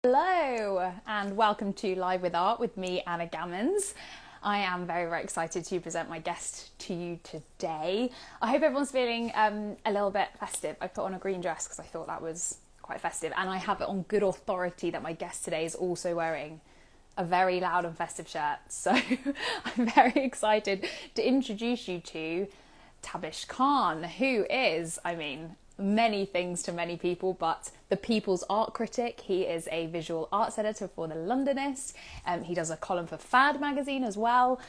Hello and welcome to Live with Art with me, Anna Gammans. I am very, very excited to present my guest to you today. I hope everyone's feeling a little bit festive. I put on a green dress because I thought that was quite festive, and I have it on good authority that my guest today is also wearing a very loud and festive shirt. So I'm very excited to introduce you to Tabish Khan, who is, many things to many people, but the people's art critic. He is a visual arts editor for the Londonist. He does a column for Fad magazine as well.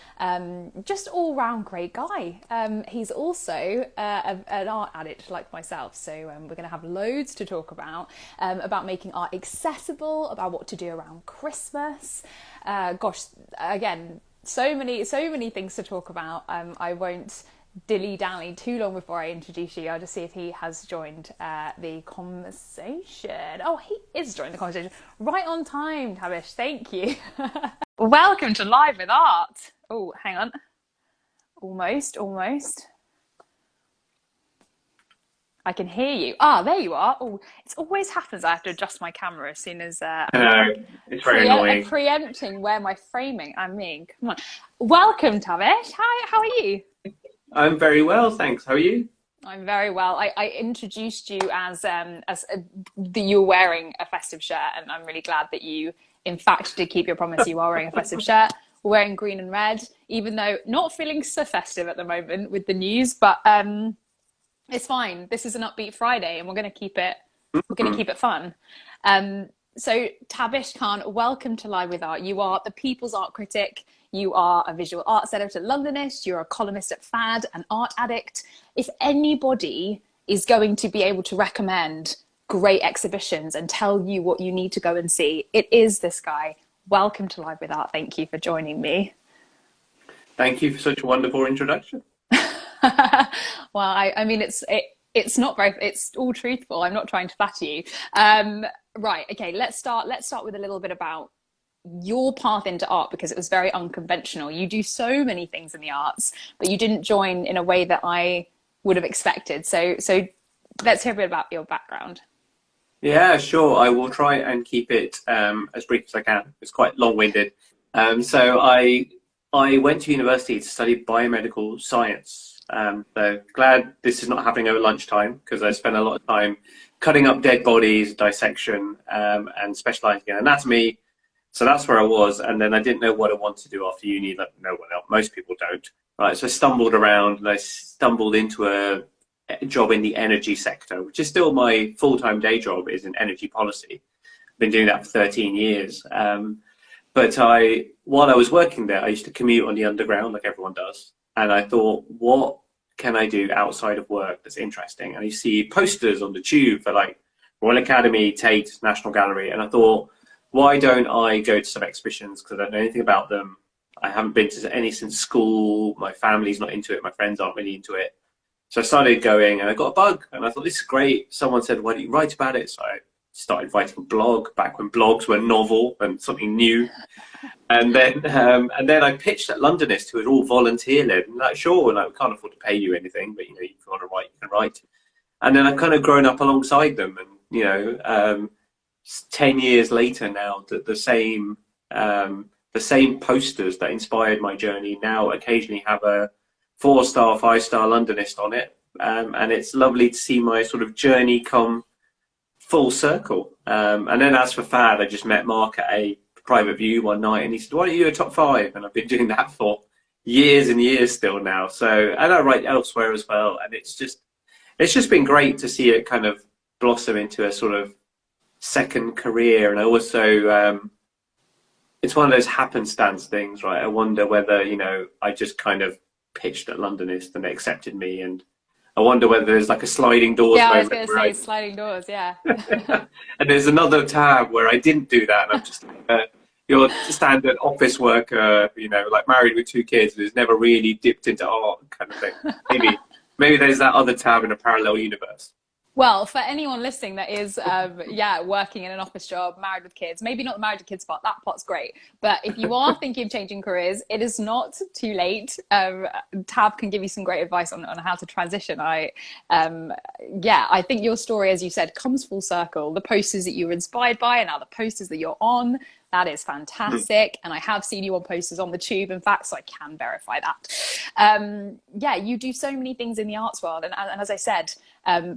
Just all round great guy. He's also an art addict like myself. So we're going to have loads to talk about making art accessible, about what to do around Christmas. Again, so many things to talk about. I won't dilly-dally too long before I introduce you. I'll just see if he has joined the conversation. Oh, he is joining the conversation. Right on time, Tabish. Thank you. Welcome to Live with Art. Oh, hang on. Almost. I can hear you. Ah, there you are. Oh, it always happens. I have to adjust my camera as soon as it's very annoying. Preempting where my framing. Come on. Welcome, Tabish. Hi, how are you? I'm very well, thanks. How are you? I'm very well. I introduced you as you were wearing a festive shirt, and I'm really glad that you, in fact, did keep your promise. You are wearing a festive shirt. We're wearing green and red, even though not feeling so festive at the moment with the news, but it's fine. This is an upbeat Friday, and we're going to keep it. We're going to keep it fun. So Tabish Khan, welcome to Live with Art. You are the people's art critic. You are a visual arts editor at Londonist. You're a columnist at Fad, an art addict. If anybody is going to be able to recommend great exhibitions and tell you what you need to go and see, it is this guy. Welcome to Live with Art. Thank you for joining me. Thank you for such a wonderful introduction. Well, it's not very, it's all truthful. I'm not trying to flatter you. Right. Okay. Let's start with a little bit about your path into art, because it was very unconventional. You do so many things in the arts, but you didn't join in a way that I would have expected. So let's hear a bit about your background. Yeah, sure. I will try and keep it as brief as I can. It's quite long-winded. So I went to university to study biomedical science. So glad this is not happening over lunchtime, because I spent a lot of time cutting up dead bodies, dissection, and specializing in anatomy. So that's where I was, and then I didn't know what I wanted to do after uni. Like no one else, most people don't, right? So I stumbled around, and I stumbled into a job in the energy sector, which is still my full-time day job, is in energy policy. I've been doing that for 13 years. But while I was working there, I used to commute on the underground, like everyone does, and I thought, what can I do outside of work that's interesting? And you see posters on the tube for like Royal Academy, Tate, National Gallery, and I thought, why don't I go to some exhibitions, because I don't know anything about them. I haven't been to any since school. My family's not into it. My friends aren't really into it. So I started going, and I got a bug, and I thought, this is great. Someone said, why don't you write about it? So I started writing a blog back when blogs were novel and something new. And then I pitched at Londonist, who was all volunteer-led. And like, sure, like, we can't afford to pay you anything, but, if you want to write, you can write. And then I've kind of grown up alongside them, and, 10 years later now, the same posters that inspired my journey now occasionally have a 4-star, 5-star Londonist on it, and it's lovely to see my sort of journey come full circle. And then as for Fad, I just met Mark at a private view one night, and he said, why don't you do a top 5? And I've been doing that for years and years still now. So, and I write elsewhere as well, and it's just been great to see it kind of blossom into a sort of second career. And I also it's one of those happenstance things, right? I wonder whether I just kind of pitched at Londonist and they accepted me, and I wonder whether there's like a sliding doors moment. I was going to say sliding doors, yeah. And there's another tab where I didn't do that, and I'm just your standard office worker, like married with 2 kids who's never really dipped into art kind of thing. Maybe there's that other tab in a parallel universe. Well, for anyone listening that is, yeah, working in an office job, married with kids, maybe not the married with kids part, that part's great. But if you are thinking of changing careers, it is not too late. Tab can give you some great advice on how to transition. Yeah, I think your story, as you said, comes full circle. The posters that you were inspired by and now the posters that you're on, that is fantastic. And I have seen you on posters on the tube, in fact, so I can verify that. Yeah, you do so many things in the arts world. And as I said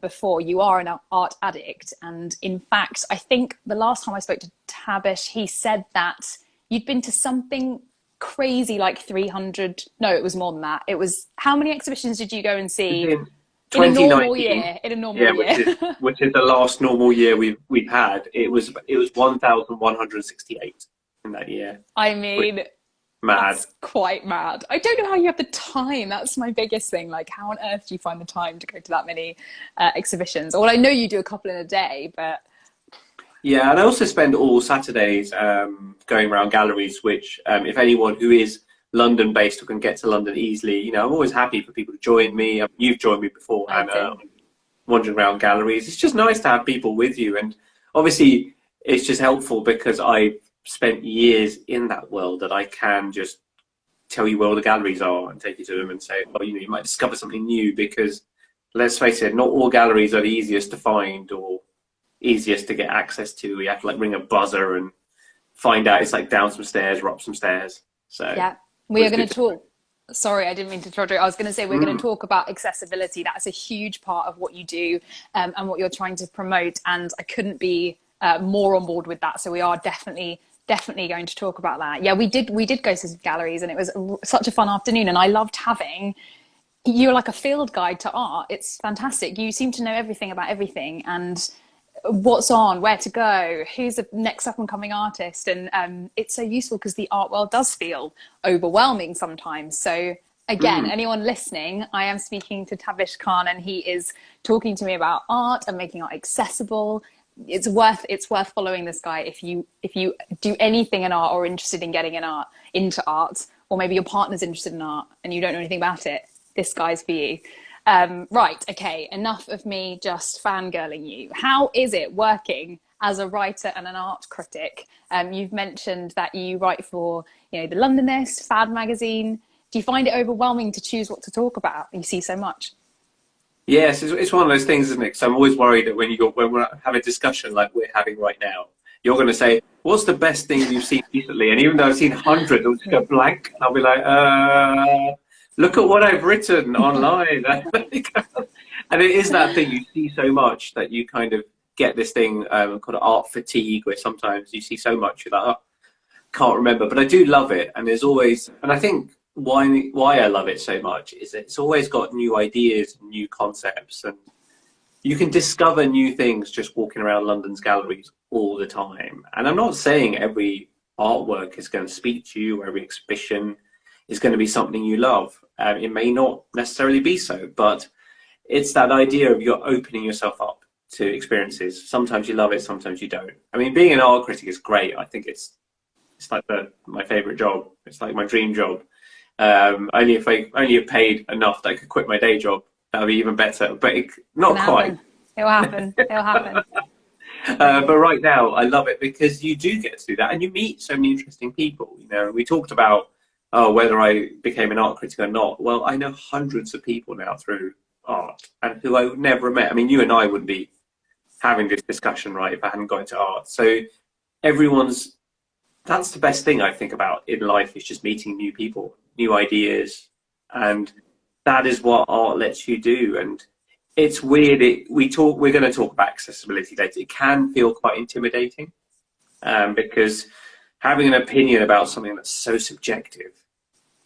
before, you are an art addict. And in fact, I think the last time I spoke to Tabish, he said that you'd been to something crazy like 300. No, it was more than that. It was, how many exhibitions did you go and see in a normal year? In a normal year. which is the last normal year we've had. It was 1,168 in that year. I mean, mad. That's quite mad. I don't know how you have the time. That's my biggest thing. Like, how on earth do you find the time to go to that many exhibitions? Well, I know you do a couple in a day, but yeah, and I also spend all Saturdays going around galleries, which if anyone who is London based or can get to London easily, you know, I'm always happy for people to join me. You've joined me before, and wandering around galleries. It's just nice to have people with you, and obviously it's just helpful because I've spent years in that world that I can just tell you where all the galleries are and take you to them and say, well, you know, you might discover something new, because let's face it, not all galleries are the easiest to find or easiest to get access to. You have to like ring a buzzer and find out it's like down some stairs or up some stairs. So yeah, we are going to talk. Sorry, I didn't mean to interrupt you. I was going to say we're going to talk about accessibility. That's a huge part of what you do and what you're trying to promote. And I couldn't be more on board with that. So we are definitely going to talk about that. Yeah, we did go to some galleries, and it was such a fun afternoon. And I loved having, you're like a field guide to art. It's fantastic. You seem to know everything about everything, and what's on, where to go, who's the next up and coming artist. And it's so useful because the art world does feel overwhelming sometimes. So again, anyone listening, I am speaking to Tabish Khan, and he is talking to me about art and making art accessible. It's worth following this guy if you do anything in art or interested in getting into art, or maybe your partner's interested in art and you don't know anything about it. This guy's for you. Right, okay, enough of me just fangirling you. How is it working as a writer and an art critic? You've mentioned that you write for, you know, the Londonist, Fad magazine. Do you find it overwhelming to choose what to talk about? You see so much. Yes, it's one of those things, isn't it? So I'm always worried that when we're having a discussion like we're having right now, you're going to say, what's the best thing you've seen recently? And even though I've seen hundreds, I'll just go blank. And I'll be like, look at what I've written online. And it is that thing, you see so much that you kind of get this thing called art fatigue, where sometimes you see so much, you're like, oh, can't remember. But I do love it. And there's always, and I think why I love it so much is it's always got new ideas and new concepts, and you can discover new things just walking around London's galleries all the time. And I'm not saying every artwork is going to speak to you, or every exhibition is going to be something you love. It may not necessarily be so, but it's that idea of you're opening yourself up to experiences. Sometimes you love it, sometimes you don't. I mean, being an art critic is great. I think it's like my favorite job. It's like my dream job. Only if I paid enough that I could quit my day job, that would be even better. But not quite. It'll happen. It'll happen. But right now, I love it because you do get to do that, and you meet so many interesting people. You know, we talked about whether I became an art critic or not. Well, I know hundreds of people now through art, and who I would never have met. I mean, you and I wouldn't be having this discussion, right, if I hadn't got into art. So that's the best thing I think about in life, is just meeting new people, new ideas, and that is what art lets you do. And it's weird. We're going to talk about accessibility later. It can feel quite intimidating because having an opinion about something that's so subjective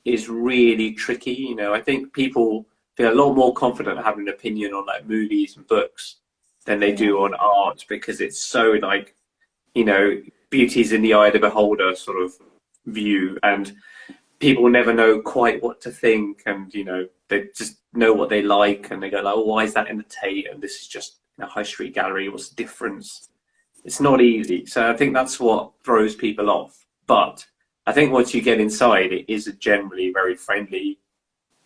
is really tricky. You know, I think people feel a lot more confident having an opinion on like movies and books than they do on art, because it's so like, you know, beauty's in the eye of the beholder sort of view, and people never know quite what to think, and you know, they just know what they like, and they go like, oh, why is that in the Tate and this is just in a high street gallery? What's the difference? It's not easy. So I think that's what throws people off. But I think once you get inside, it is a generally very friendly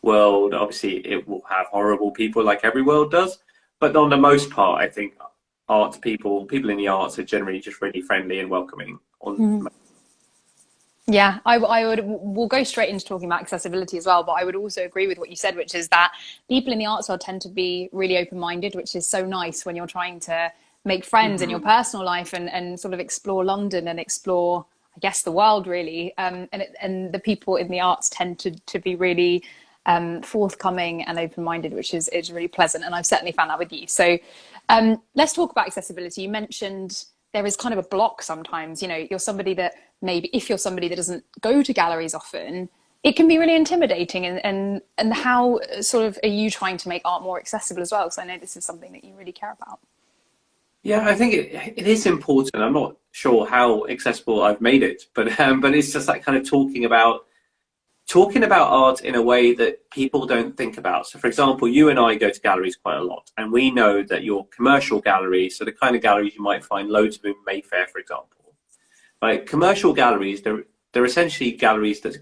world. Obviously it will have horrible people like every world does, but on the most part, I think people in the arts are generally just really friendly and welcoming. Yeah, we'll go straight into talking about accessibility as well, but I would also agree with what you said, which is that people in the arts world tend to be really open-minded, which is so nice when you're trying to make friends in your personal life and sort of explore London and explore, I guess, the world really. And the people in the arts tend to be really forthcoming and open-minded, which is really pleasant. And I've certainly found that with you. So let's talk about accessibility. You mentioned there is kind of a block sometimes. You know, you're somebody that maybe, if you're somebody that doesn't go to galleries often, it can be really intimidating. And how sort of are you trying to make art more accessible as well? Because I know this is something that you really care about. Yeah, I think it is important. I'm not sure how accessible I've made it, but it's just like kind of talking about art in a way that people don't think about. So, for example, you and I go to galleries quite a lot, and we know that your commercial galleries, so the kind of galleries you might find loads of in Mayfair, for example, like commercial galleries, they're essentially galleries that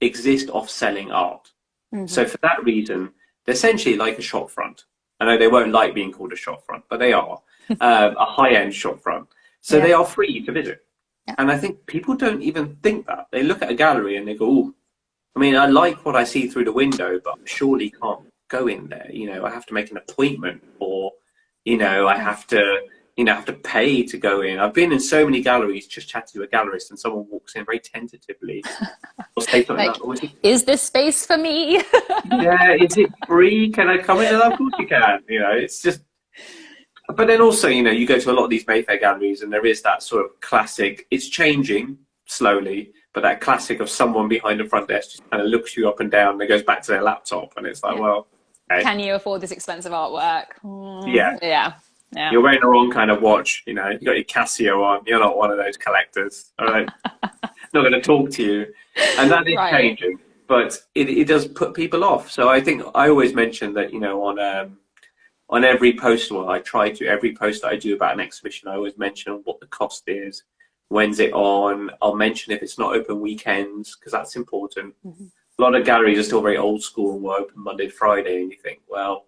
exist off selling art. Mm-hmm. So for that reason, they're essentially like a shop front. I know they won't like being called a shop front, but they are a high-end shop front. So they are free to visit. Yeah. And I think people don't even think that. They look at a gallery and they go, "Oh, I mean, I like what I see through the window, but I surely can't go in there. You know, I have to make an appointment, or, you know, I have to pay to go in." I've been in so many galleries, just chatting to a gallerist, and someone walks in very tentatively, or say something like, "Is this space for me?" Yeah, is it free? Can I come in? And of course you can. You know, it's just. But then also, you know, you go to a lot of these Mayfair galleries, and there is that sort of classic. It's changing slowly, but that classic of someone behind the front desk just kind of looks you up and down, and it goes back to their laptop, and it's like, well, okay. Can you afford this expensive artwork? Yeah. You're wearing the wrong kind of watch. You know, you got your Casio on. You're not one of those collectors. All right, not going to talk to you, and that is changing, but it does put people off. So I think I always mention that, you know, on every post, every post that I do about an exhibition, I always mention what the cost is. When's it on? I'll mention if it's not open weekends, because that's important. Mm-hmm. A lot of galleries are still very old school and we're open Monday to Friday, and you think, well,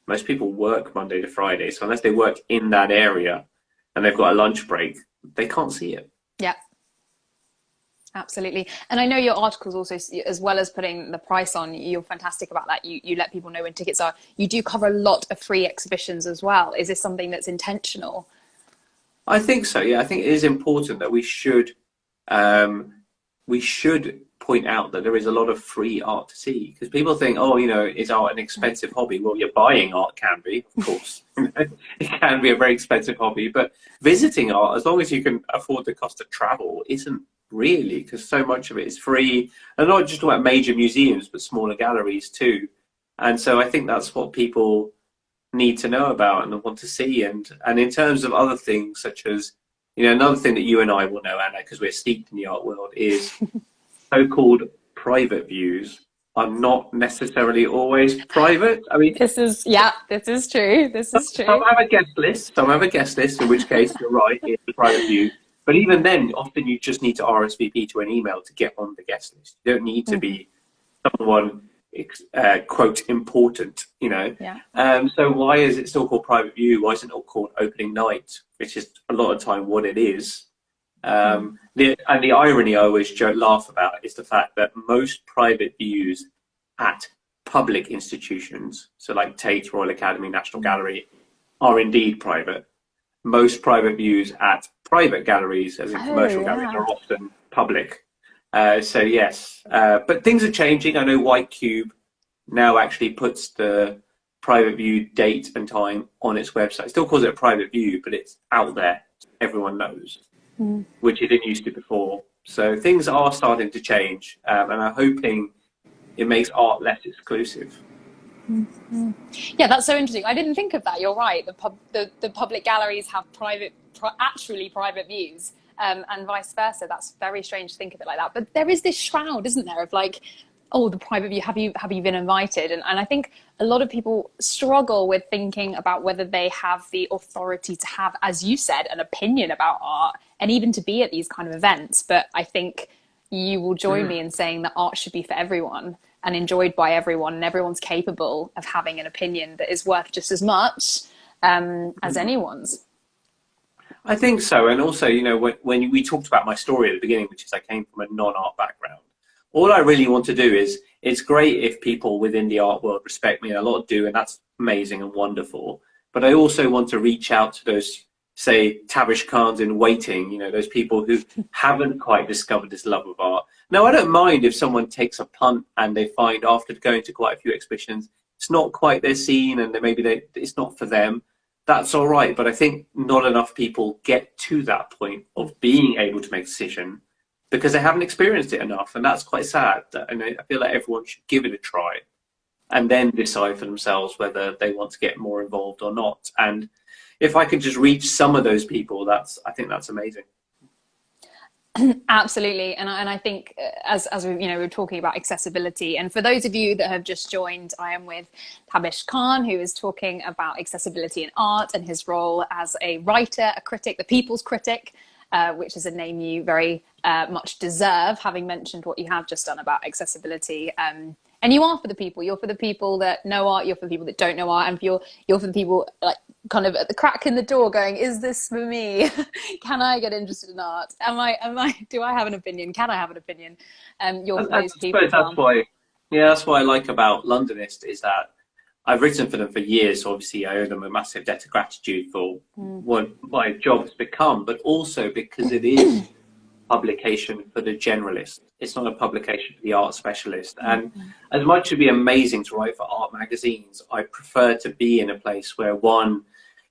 most people work Monday to Friday, so unless they work in that area and they've got a lunch break, they can't see it. Yeah, absolutely. And I know your articles also, as well as putting the price on, you're fantastic about that. You let people know when tickets are. You do cover a lot of free exhibitions as well. Is this something that's intentional? I think so, yeah. I think it is important that we should point out that there is a lot of free art to see, because people think, oh, you know, is art an expensive hobby? Well, you're buying art can be, of course. It can be a very expensive hobby, but visiting art, as long as you can afford the cost of travel, isn't really, because so much of it is free, and not just about major museums, but smaller galleries too. And so I think that's what people need to know about and want to see. And in terms of other things, such as, you know, another thing that you and I will know, Anna, because we're steeped in the art world, is so-called private views are not necessarily always private. I mean, this is true. Some have a guest list, in which case you're right, it's a private view. But even then, often you just need to RSVP to an email to get on the guest list. You don't need to be someone quote important, you know. So why is it still called private view? Why isn't it called opening night, which is a lot of time what it is? The irony I always laugh about is the fact that most private views at public institutions, so like Tate, Royal Academy, National Gallery, are indeed private. Most private views at private galleries, as in commercial galleries, are often public. So yes, but things are changing. I know White Cube now actually puts the private view date and time on its website. It still calls it a private view, but it's out there. Everyone knows, which it didn't used to before. So things are starting to change, and I'm hoping it makes art less exclusive. Mm-hmm. Yeah, that's so interesting. I didn't think of that. You're right. The public galleries have actually private views. And vice versa. That's very strange to think of it like that. But there is this shroud, isn't there, of like, oh, the private view, have you been invited? And I think a lot of people struggle with thinking about whether they have the authority to have, as you said, an opinion about art, and even to be at these kind of events. But I think you will join me in saying that art should be for everyone and enjoyed by everyone, and everyone's capable of having an opinion that is worth just as much as anyone's. I think so. And also, when we talked about my story at the beginning, which is I came from a non-art background, all I really want to do is, it's great if people within the art world respect me, and a lot do, and that's amazing and wonderful. But I also want to reach out to those, say, Tabish Khans in waiting, those people who haven't quite discovered this love of art. Now, I don't mind if someone takes a punt and they find after going to quite a few exhibitions, it's not quite their scene and it's not for them. That's all right. But I think not enough people get to that point of being able to make a decision because they haven't experienced it enough. And that's quite sad. And I feel like everyone should give it a try and then decide for themselves whether they want to get more involved or not. And if I could just reach some of those people, I think that's amazing. Absolutely. And I think as we were talking about accessibility, and for those of you that have just joined, I am with Tabish Khan, who is talking about accessibility in art and his role as a writer, a critic, the people's critic, which is a name you very much deserve, having mentioned what you have just done about accessibility. And you are for the people. You're for the people that know art. You're for the people that don't know art. And you're for the people like kind of at the crack in the door going, is this for me? Can I get interested in art? Do I have an opinion? Can I have an opinion? You're for those people. That's what I like about Londonist is that I've written for them for years. So obviously I owe them a massive debt of gratitude for what my job has become, but also because it is publication for the generalist. It's not a publication for the art specialist. And as much as it'd be amazing to write for art magazines, I prefer to be in a place where, one,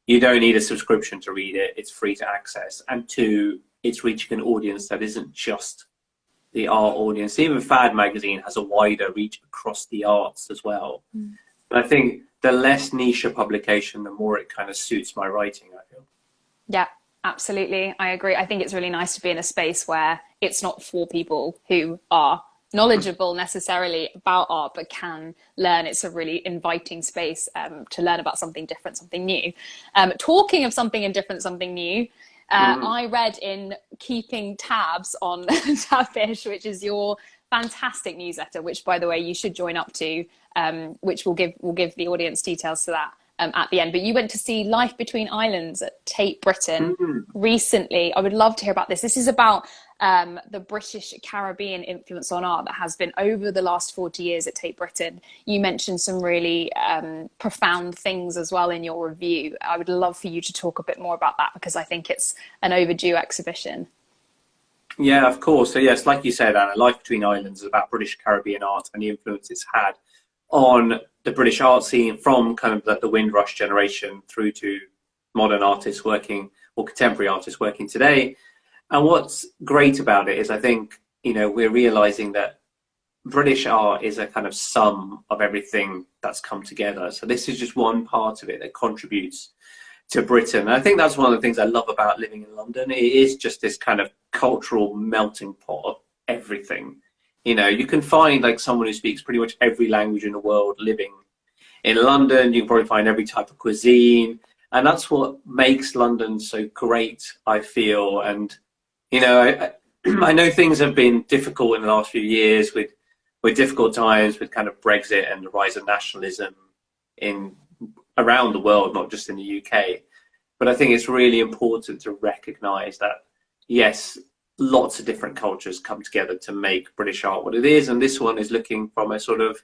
you don't need a subscription to read it, it's free to access, and two, it's reaching an audience that isn't just the art audience. Even Fad magazine has a wider reach across the arts as well. And I think the less niche a publication, the more it kind of suits my writing, I feel. Yeah. Absolutely. I agree. I think it's really nice to be in a space where it's not for people who are knowledgeable necessarily about art, but can learn. It's a really inviting space to learn about something different, something new. Talking of something different, something new, I read in Keeping Tabs on Tabish, which is your fantastic newsletter, which, by the way, you should join up to, which we'll give the audience details to that at the end. But you went to see Life Between Islands at Tate Britain recently. I would love to hear about this. This is about the British Caribbean influence on art that has been over the last 40 years at Tate Britain. You mentioned some really profound things as well in your review. I would love for you to talk a bit more about that because I think it's an overdue exhibition. Yeah, of course. So yes, like you said, Anna, Life Between Islands is about British Caribbean art and the influence it's had on the British art scene from kind of the Windrush generation through to modern artists working or contemporary artists working today. And what's great about it is I think, we're realizing that British art is a kind of sum of everything that's come together. So this is just one part of it that contributes to Britain. And I think that's one of the things I love about living in London. It is just this kind of cultural melting pot of everything. You can find like someone who speaks pretty much every language in the world living in London. You can probably find every type of cuisine. And that's what makes London so great, I feel. And, I know things have been difficult in the last few years with difficult times with kind of Brexit and the rise of nationalism around the world, not just in the UK. But I think it's really important to recognise that, yes, lots of different cultures come together to make British art what it is. And this one is looking from a sort of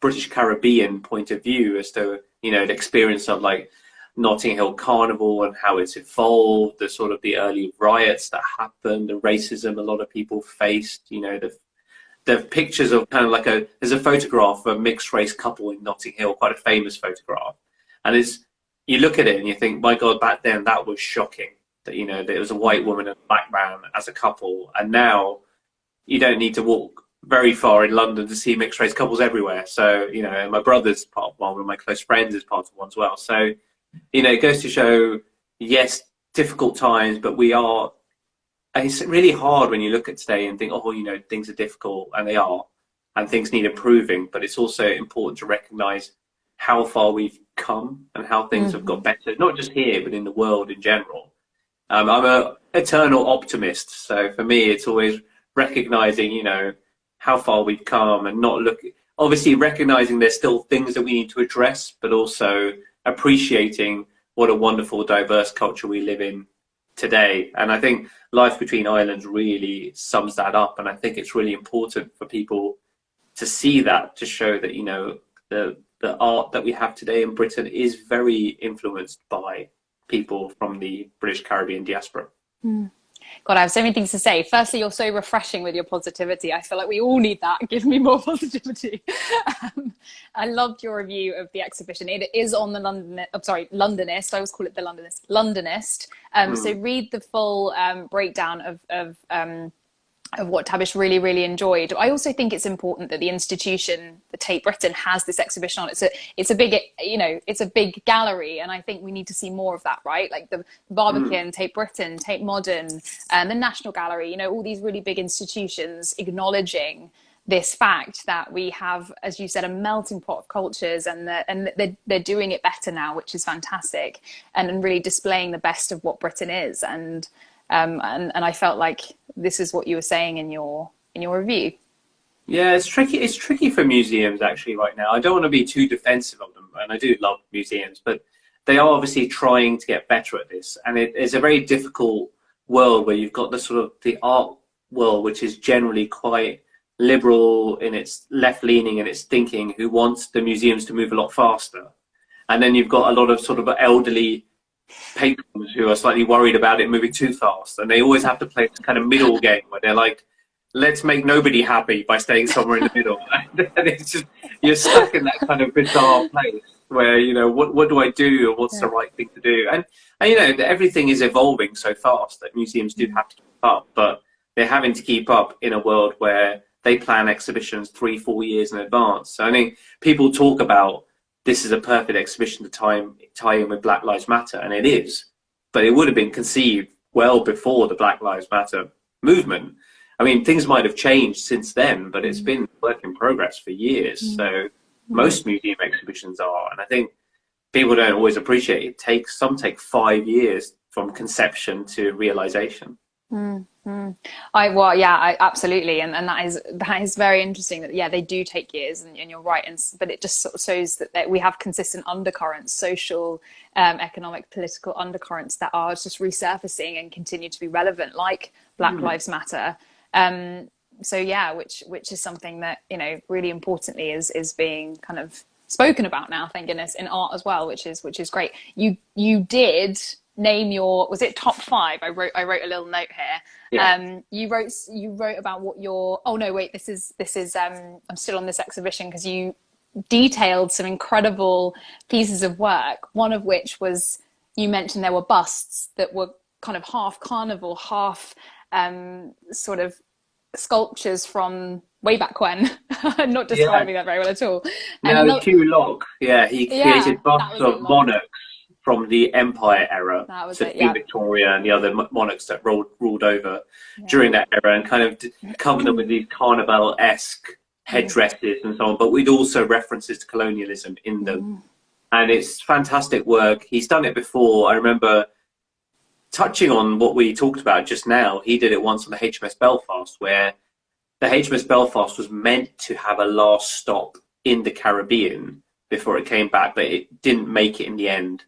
British Caribbean point of view as to, the experience of like Notting Hill Carnival and how it's evolved, the sort of the early riots that happened, the racism a lot of people faced, the pictures of kind of there's a photograph of a mixed race couple in Notting Hill, quite a famous photograph. And you look at it and you think, my God, back then that was shocking. That that it was a white woman and a black man as a couple, and now you don't need to walk very far in London to see mixed race couples everywhere. So my brother's part of one of my close friends is part of one as well. So it goes to show, yes, difficult times, but it's really hard when you look at today and think, things are difficult, and they are, and things need improving. But it's also important to recognise how far we've come and how things have got better, not just here but in the world in general. I'm an eternal optimist, so for me, it's always recognizing, how far we've come and not looking. obviously recognizing there's still things that we need to address, but also appreciating what a wonderful, diverse culture we live in today. And I think Life Between Islands really sums that up. And I think it's really important for people to see that, to show that, you know, the art that we have today in Britain is very influenced by people from the British Caribbean diaspora. God, I have so many things to say. Firstly, you're so refreshing with your positivity. I feel like we all need that. Give me more positivity. I loved your review of the exhibition. It is on the Londonist. I always call it the Londonist. So read the full breakdown of what Tabish really, really enjoyed. I also think it's important that the institution, the Tate Britain, has this exhibition on. It's a big, you know, it's a big gallery, and I think we need to see more of that, right? Like the Barbican, Tate Britain, Tate Modern, the National Gallery, you know, all these really big institutions acknowledging this fact that we have, as you said, a melting pot of cultures, and they're doing it better now, which is fantastic, and really displaying the best of what Britain is. And I felt like this is what you were saying in your review. Yeah, it's tricky. It's tricky for museums actually right now. I don't want to be too defensive of them, and I do love museums, but they are obviously trying to get better at this. And it is a very difficult world where you've got the sort of the art world, which is generally quite liberal in its left-leaning in its thinking, who wants the museums to move a lot faster. And then you've got a lot of sort of elderly patrons who are slightly worried about it moving too fast, and they always have to play this kind of middle game where they're like, let's make nobody happy by staying somewhere in the middle. And it's just, you're stuck in that kind of bizarre place where, you know, what do I do, or what's the right thing to do? And you know, everything is evolving so fast that museums do have to keep up, but they're having to keep up in a world where they plan exhibitions 3-4 years in advance. So I think people talk about this is a perfect exhibition to tie in with Black Lives Matter, and it is. But it would have been conceived well before the Black Lives Matter movement. I mean, things might have changed since then, but it's been work in progress for years. So most museum exhibitions are, and I think people don't always appreciate it. Some take 5 years from conception to realization. Absolutely, and that is very interesting. That they do take years, and you're right. But it just sort of shows that we have consistent undercurrents, social, economic, political undercurrents that are just resurfacing and continue to be relevant, like Black Lives Matter. Which is something that, you know, really importantly is being kind of spoken about now, thank goodness, in art as well, which is great. You did name your, was it top 5? I wrote a little note here. Yeah. You wrote about what your, oh no, wait, this is I'm still on this exhibition because you detailed some incredible pieces of work, one of which was, you mentioned there were busts that were kind of half carnival, half sort of sculptures from way back when. I'm not describing that very well at all. No, Hugh Locke, he created busts of monarchs from the Empire era, Queen Victoria and the other monarchs that ruled over during that era, and kind of covered them with these carnival-esque headdresses and so on, but with also references to colonialism in them. And it's fantastic work. He's done it before. I remember touching on what we talked about just now. He did it once on the HMS Belfast, where the HMS Belfast was meant to have a last stop in the Caribbean before it came back, but it didn't make it in the end.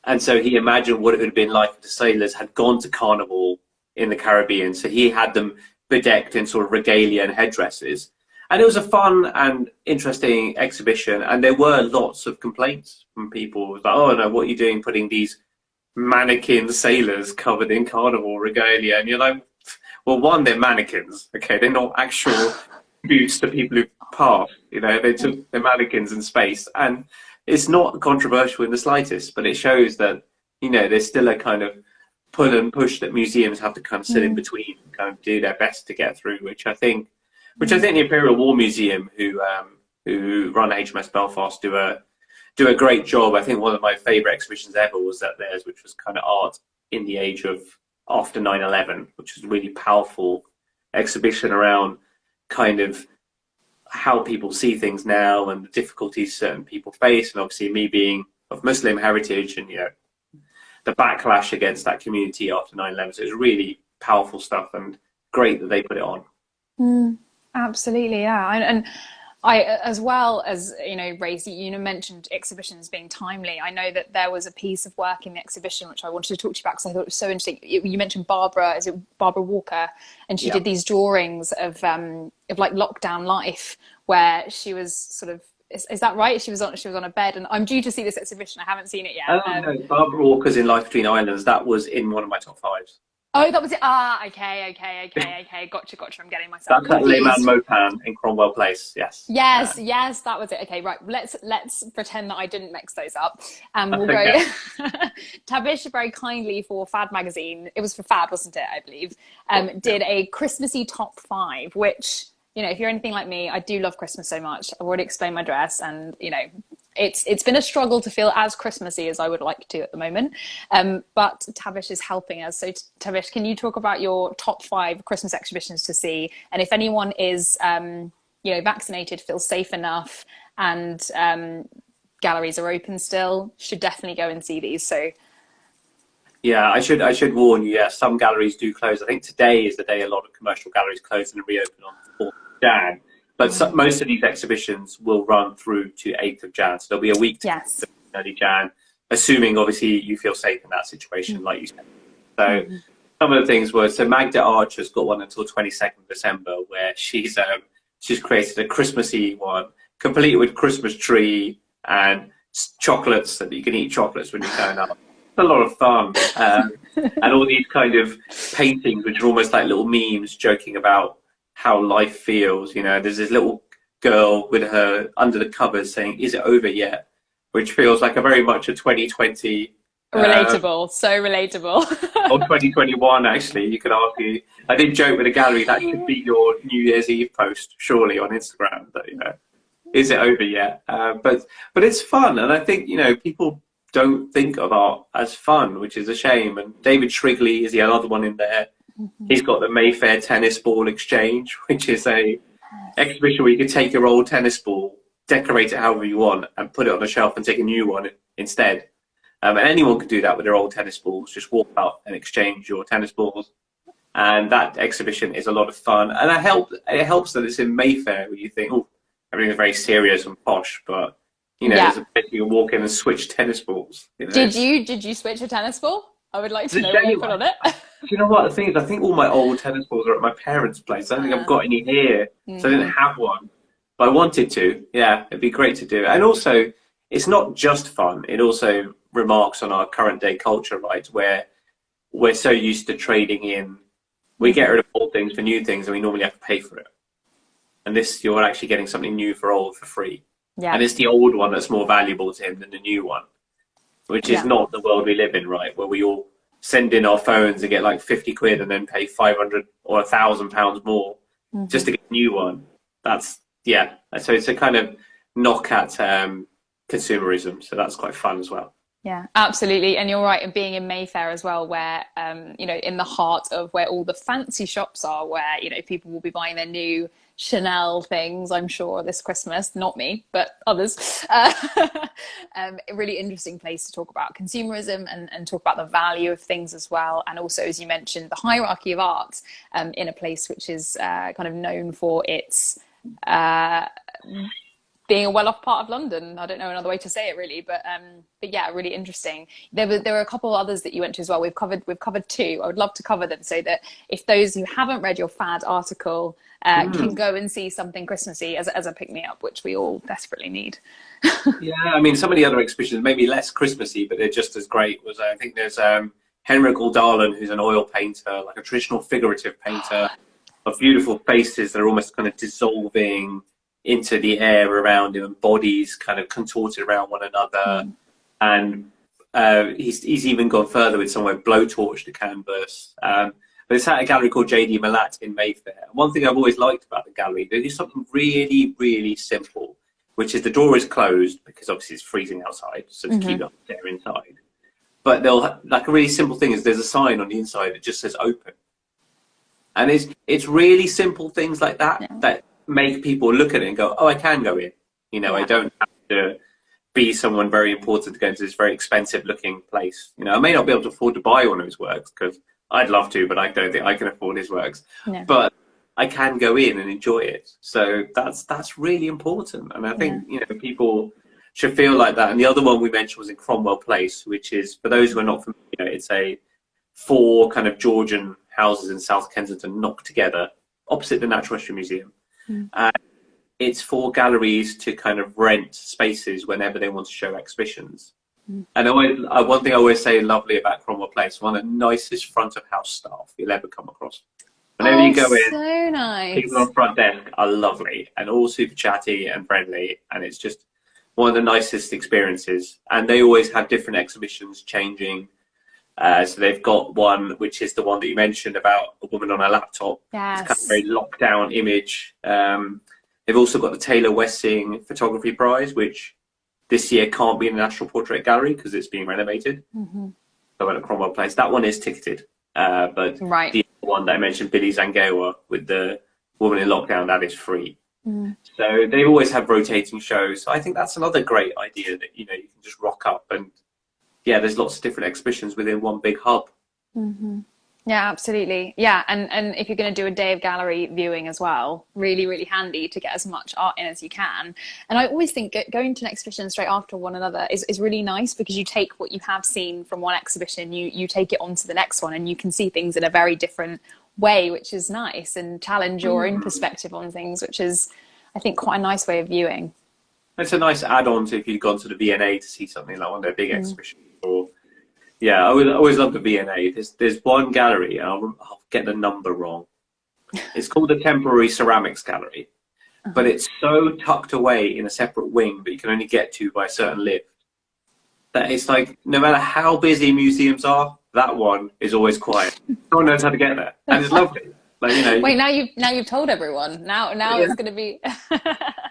And so he imagined what it would have been like if the sailors had gone to carnival in the Caribbean. So he had them bedecked in sort of regalia and headdresses. And it was a fun and interesting exhibition. And there were lots of complaints from people. Like, oh no, what are you doing putting these mannequin sailors covered in carnival regalia? And you're like, well, one, they're mannequins. Okay, they're not actual tributes to people who passed. You know, they're mannequins in space. And it's not controversial in the slightest, but it shows that, you know, there's still a kind of pull and push that museums have to kind of sit in between, kind of do their best to get through, which I think the Imperial War Museum, who run HMS Belfast, do a great job. I think one of my favourite exhibitions ever was at theirs, which was kind of art in the age of after 9/11, which was a really powerful exhibition around kind of how people see things now and the difficulties certain people face, and obviously me being of Muslim heritage and, you know, the backlash against that community after 9/11. So it was really powerful stuff, and great that they put it on. Absolutely, yeah. And As well as, Race, mentioned exhibitions being timely. I know that there was a piece of work in the exhibition which I wanted to talk to you about because I thought it was so interesting. You mentioned Barbara, is it Barbara Walker? And she did these drawings of like lockdown life, where she was sort of, is that right? She was on a bed, and I'm due to see this exhibition. I haven't seen it yet. Oh, no, Barbara Walker's in Life Between Islands. That was in one of my top fives. Oh, that was it. Okay. Gotcha. I'm getting myself That's at confused. Le Man Mopan in Cromwell Place. Yes. Yes, that was it. Okay, right. Let's pretend that I didn't mix those up, and we'll go. Tabish very kindly for Fad magazine. It was for Fad, wasn't it? I believe. Did a Christmassy top 5, which, if you're anything like me, I do love Christmas so much. I've already explained my dress, and it's been a struggle to feel as Christmassy as I would like to at the moment. But Tabish is helping us. So Tabish, can you talk about your top 5 Christmas exhibitions to see? And if anyone is, vaccinated, feels safe enough, and galleries are open still, should definitely go and see these. So. Yeah, I should warn you. Yeah, some galleries do close. I think today is the day a lot of commercial galleries close and reopen on the 4th of Jan. But most of these exhibitions will run through to 8th of Jan. So there'll be a week to early Jan, assuming obviously you feel safe in that situation, like you said. So some of the things were, so Magda Archer's got one until 22nd of December, where she's created a Christmassy one, complete with Christmas tree and chocolates, that you can eat chocolates when you turn up. It's a lot of fun. And all these kind of paintings, which are almost like little memes joking about how life feels. There's this little girl with her under the covers saying, "Is it over yet?" Which feels like a very much a 2020 relatable, so relatable. Or 2021, actually. You could argue. I did joke with a gallery that should be your New Year's Eve post, surely, on Instagram. That is it over yet? But it's fun, and I think people don't think of art as fun, which is a shame. And David Shrigley is the other one in there. He's got the Mayfair tennis ball exchange, which is a exhibition where you can take your old tennis ball, decorate it however you want, and put it on a shelf and take a new one instead. And anyone could do that with their old tennis balls. Just walk out and exchange your tennis balls. And that exhibition is a lot of fun. And it helps that it's in Mayfair, where you think, oh, everything's very serious and posh, but there's a place you can walk in and switch tennis balls. Did you switch a tennis ball? I would like to know what you put on it. Do you know what the thing is? I think all my old tennis balls are at my parents' place. I don't think I've got any here, so I didn't have one. But I wanted to. Yeah, it'd be great to do. And also, it's not just fun. It also remarks on our current day culture, right? Where we're so used to trading in. We get rid of old things for new things, and we normally have to pay for it. And this, you're actually getting something new for old for free. Yeah. And it's the old one that's more valuable to him than the new one, which is not the world we live in, right? Where we all send in our phones and get like 50 quid and then pay 500 or £1,000 more just to get a new one. So it's a kind of knock at consumerism. So that's quite fun as well. Yeah, absolutely. And you're right. And being in Mayfair as well, where, in the heart of where all the fancy shops are, where, people will be buying their new Chanel things, I'm sure, this Christmas. Not me, but others. A really interesting place to talk about consumerism and talk about the value of things as well. And also, as you mentioned, the hierarchy of art in a place which is kind of known for its being a well-off part of London. I don't know another way to say it really, but yeah, really interesting. There were a couple of others that you went to as well. We've covered 2. I would love to cover them so that if those who haven't read your Fad article can go and see something Christmassy as a pick-me-up, which we all desperately need. Yeah, I mean, some of the other exhibitions, maybe less Christmassy, but they're just as great. I think there's Henrik Aldalan, who's an oil painter, like a traditional figurative painter of beautiful faces that are almost kind of dissolving into the air around him, and bodies kind of contorted around one another. And he's even gone further with somewhere blowtorch the canvas. But it's at a gallery called JD Malat in Mayfair. One thing I've always liked about the gallery, they do something really, really simple, which is the door is closed because obviously it's freezing outside, so to keep it there inside. But they'll, like, a really simple thing is there's a sign on the inside that just says open. And it's really simple things like that that make people look at it and go, oh, I can go in. I don't have to be someone very important to go into this very expensive looking place. I may not be able to afford to buy one of his works because I'd love to, but I don't think I can afford his works. No. But I can go in and enjoy it. So that's really important. And I think, you know, people should feel like that. And the other one we mentioned was in Cromwell Place, which is, for those who are not familiar, it's a 4 kind of Georgian houses in South Kensington knocked together opposite the Natural History Museum. It's for galleries to kind of rent spaces whenever they want to show exhibitions. And one thing I always say lovely about Cromwell Place, one of the nicest front of house staff you'll ever come across. Whenever you go in, so nice. People on front desk are lovely and all super chatty and friendly, and it's just one of the nicest experiences. And they always have different exhibitions changing. So they've got one, which is the one that you mentioned about a woman on a laptop. Yes. It's kind of a very lockdown image. They've also got the Taylor Wessing Photography Prize, which this year can't be in the National Portrait Gallery because it's being renovated. So I went to Cromwell Place. That one is ticketed. But the one that I mentioned, Billy Zangewa, with the woman in lockdown, that is free. So they always have rotating shows. So I think that's another great idea, that, you know, you can just rock up and, yeah, there's lots of different exhibitions within one big hub. Yeah, absolutely. Yeah, and if you're going to do a day of gallery viewing as well, really, really handy to get as much art in as you can. And I always think going to an exhibition straight after one another is really nice, because you take what you have seen from one exhibition, you take it on to the next one, and you can see things in a very different way, which is nice, and challenge your own perspective on things, which is, I think, quite a nice way of viewing. It's a nice add-on to if you've gone to the V&A to see something like one of their big exhibitions. Or, yeah, I always love the V&A. There's one gallery, and I'll get the number wrong. It's called the Temporary Ceramics Gallery, but it's so tucked away in a separate wing that you can only get to by a certain lift, that it's like, no matter how busy museums are, that one is always quiet. No one knows how to get there, and it's lovely. Like, you know. Wait, now you've told everyone. Now it's going to be.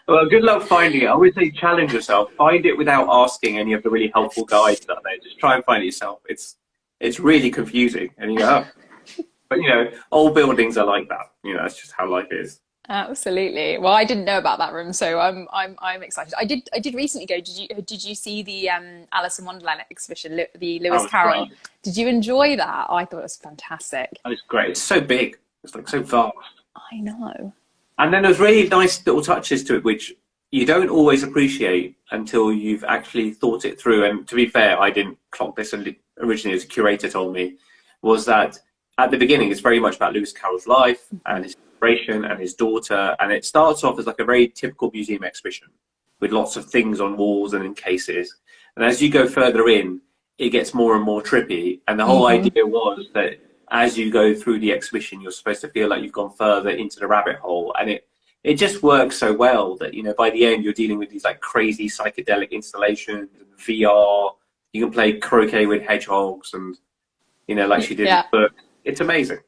Well, good luck finding it. I always say challenge yourself. Find it without asking any of the really helpful guides out there. Just try and find it yourself. It's really confusing, and you go, oh. But you know, old buildings are like that. You know, that's just how life is. Absolutely. Well, I didn't know about that room, so I'm excited. I did recently go. Did you see the Alice in Wonderland exhibition, the Lewis Carroll? Great. Did you enjoy that? I thought it was fantastic. Oh, it's great. It's so big. It's like so vast. I know. And then there's really nice little touches to it, which you don't always appreciate until you've actually thought it through. And to be fair, I didn't clock this originally, as a curator told me, was that at the beginning, it's very much about Lewis Carroll's life and his inspiration and his daughter. And it starts off as like a very typical museum exhibition with lots of things on walls and in cases. And as you go further in, it gets more and more trippy. And the whole idea was that as you go through the exhibition, you're supposed to feel like you've gone further into the rabbit hole. And it just works so well that, you know, by the end, you're dealing with these like crazy psychedelic installations and VR. You can play croquet with hedgehogs and, you know, like she did in the book. It's amazing.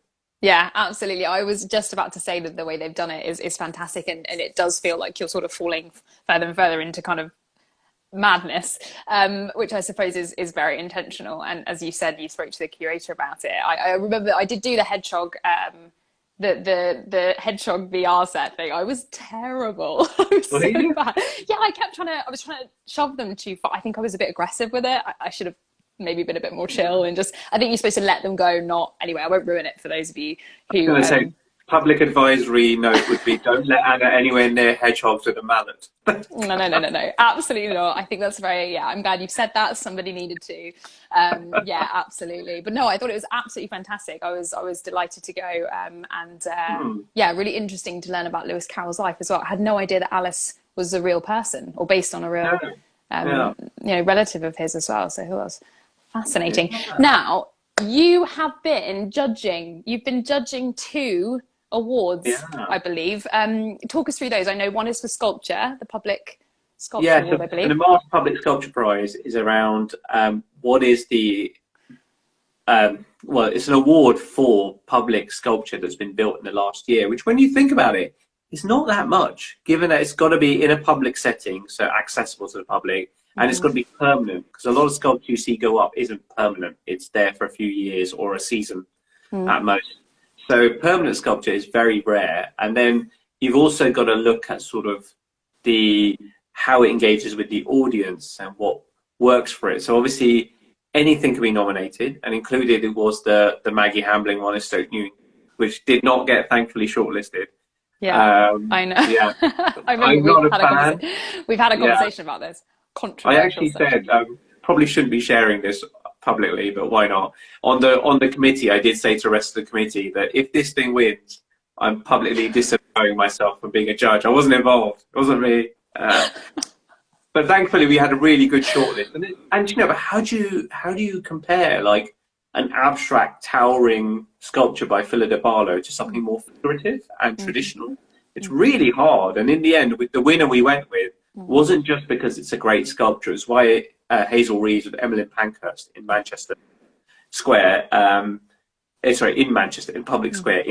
Yeah, absolutely. I was just about to say that the way they've done it is fantastic. And it does feel like you're sort of falling further and further into kind of madness, which I suppose is very intentional. And as you said, you spoke to the curator about it. I remember I did do the hedgehog, the hedgehog VR set thing. I was terrible. I was so bad. Yeah, I was trying to shove them too far. I think I was a bit aggressive with it. I should have maybe been a bit more chill and just, I think you're supposed to let them go, anyway, I won't ruin it for those of you who... I was going to say, public advisory note would be, don't let Anna anywhere near hedgehogs with a mallet. No, absolutely not. I think that's I'm glad you've said that. Somebody needed to. Yeah, absolutely. But no, I thought it was absolutely fantastic. I was delighted to go. Really interesting to learn about Lewis Carroll's life as well. I had no idea that Alice was a real person, or based on a real, relative of his as well. So who else? Fascinating. Now, you have been judging. You've been judging 2 awards, I believe. Talk us through those. I know one is for sculpture, the public sculpture award, I believe. The Mars Public Sculpture Prize is around what is the it's an award for public sculpture that's been built in the last year, which, when you think about it, is not that much, given that it's got to be in a public setting, so accessible to the public. And it's got to be permanent, because a lot of sculpture you see go up isn't permanent. It's there for a few years or a season at most. So permanent sculpture is very rare. And then you've also got to look at sort of how it engages with the audience and what works for it. So obviously anything can be nominated, and included it was the Maggie Hambling one in Stoke Newington. which did not get thankfully shortlisted. Yeah, I know. Yeah, I remember I'm not a fan. We've had a Yeah. conversation about this. I Controversial actually subject. said probably shouldn't be sharing this publicly, but why not? On the committee, I did say to the rest of the committee that if this thing wins, I'm publicly disavowing myself from being a judge. I wasn't involved. It wasn't me. But thankfully, we had a really good shortlist. And you know, how do you compare like an abstract, towering sculpture by Philip de Barlo to something more figurative and traditional? It's really hard. And in the end, with the winner we went with wasn't just because it's a great sculpture. It's why Hazel Reeves with Emmeline Pankhurst in Manchester Square. In Manchester, in Public Square.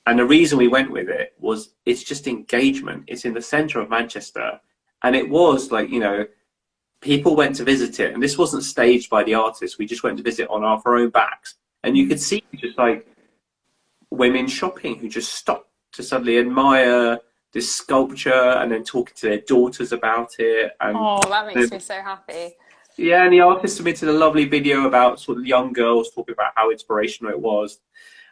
And the reason we went with it was it's just engagement. It's in the centre of Manchester. And it was like, you know, people went to visit it. And this wasn't staged by the artist. We just went to visit on our own backs. And you could see just like women shopping who just stopped to suddenly admire this sculpture and then talking to their daughters about it. And that makes me so happy. Yeah, and the artist submitted a lovely video about sort of young girls talking about how inspirational it was.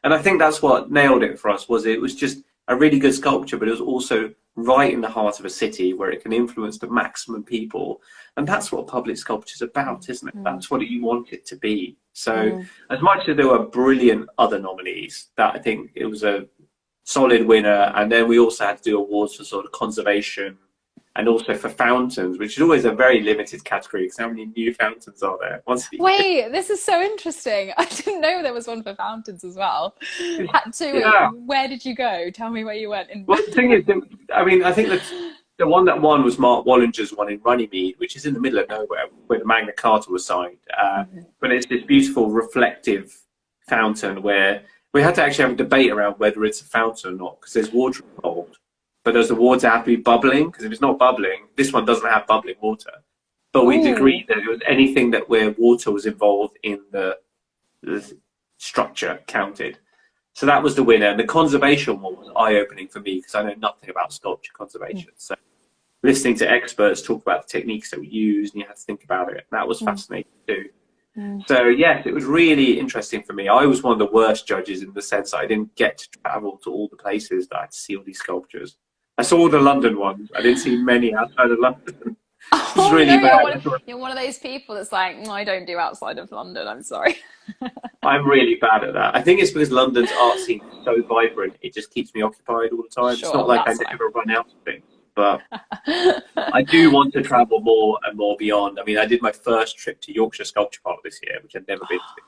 And I think that's what nailed it for us, was it was just a really good sculpture, but it was also right in the heart of a city where it can influence the maximum people. And that's what public sculpture is about, isn't it? That's what you want it to be. So as much as there were brilliant other nominees, that I think it was a solid winner. And then we also had to do awards for sort of conservation and also for fountains, which is always a very limited category because how many new fountains are there? Wait, this is so interesting. I didn't know there was one for fountains as well. Where did you go? Tell me where you went. Well, the thing is, I mean, I think that the one that won was Mark Wallinger's one in Runnymede, which is in the middle of nowhere where the Magna Carta was signed. But it's this beautiful reflective fountain where we had to actually have a debate around whether it's a fountain or not because there's water involved. But does the water have to be bubbling? Because if it's not bubbling, this one doesn't have bubbling water. But we agreed that it was anything that where water was involved in the structure counted. So that was the winner. And the conservation one was eye-opening for me because I know nothing about sculpture conservation. So listening to experts talk about the techniques that we use and you had to think about it, that was fascinating too. So yes, it was really interesting for me. I was one of the worst judges in the sense that I didn't get to travel to all the places that I had to see all these sculptures. I saw all the London ones. I didn't see many outside of London. It was really bad. You're one of those people that's like, I don't do outside of London. I'm sorry. I'm really bad at that. I think it's because London's art scene is so vibrant. It just keeps me occupied all the time. Sure, it's not like I never run out of things. But I do want to travel more and more beyond. I mean, I did my first trip to Yorkshire Sculpture Park this year, which I'd never been to.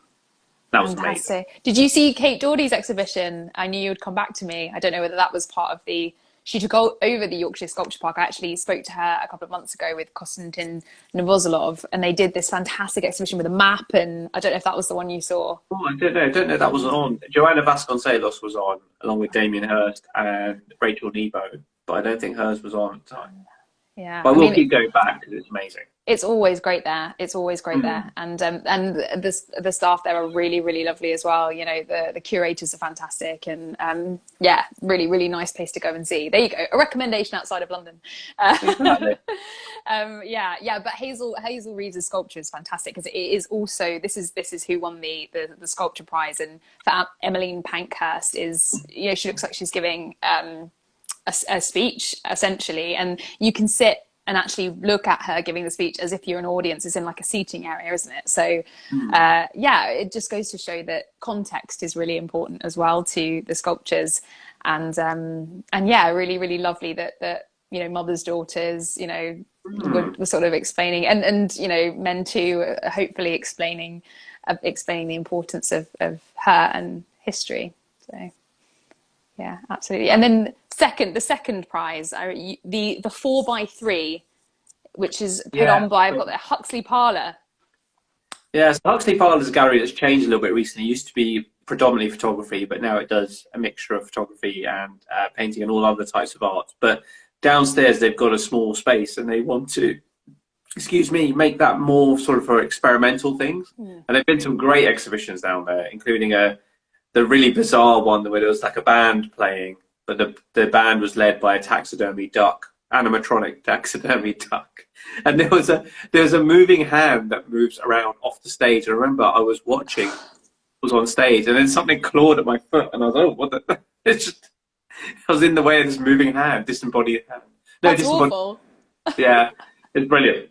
That was amazing. Did you see Kate Doherty's exhibition? I knew you would come back to me. I don't know whether that was part of the... She took over the Yorkshire Sculpture Park. I actually spoke to her a couple of months ago with Konstantin Novozolov, and they did this fantastic exhibition with a map, and I don't know if that was the one you saw. Oh, I don't know that was on. Joanna Vasconcelos was on, along with Damien Hirst and Rachel Nebo, but I don't think hers was on at the time. Yeah, but we'll keep going back because it's amazing. It's always great there. It's always great there, and the staff there are really, really lovely as well. You know, the curators are fantastic, and really, really nice place to go and see. There you go, a recommendation outside of London. But Hazel Reeves' sculpture is fantastic because it is also this is who won the sculpture prize, and for Emmeline Pankhurst is, you know, she looks like she's giving a speech essentially, and you can sit and actually look at her giving the speech as if you're an audience. It's in like a seating area, isn't it? So it just goes to show that context is really important as well to the sculptures, and really, really lovely that you know, mothers, daughters, you know, were sort of explaining, and you know, men too, hopefully explaining the importance of her and history. So yeah, absolutely. And then the second prize, the 4x3, which is put on by, I've got the Huxley Parlour. Yeah, so Huxley Parlour is a gallery that's changed a little bit recently. It used to be predominantly photography, but now it does a mixture of photography and painting and all other types of art. But downstairs they've got a small space and they want to, make that more sort of for experimental things. And there've been some great exhibitions down there, including the really bizarre one where there was like a band playing, but the band was led by a taxidermy duck, animatronic taxidermy duck, and there was a moving hand that moves around off the stage. And I remember I was watching, was on stage, and then something clawed at my foot, and I was, oh, what the? It's just, I was in the way of this moving hand, disembodied hand. No, That's awful. Yeah, it's brilliant.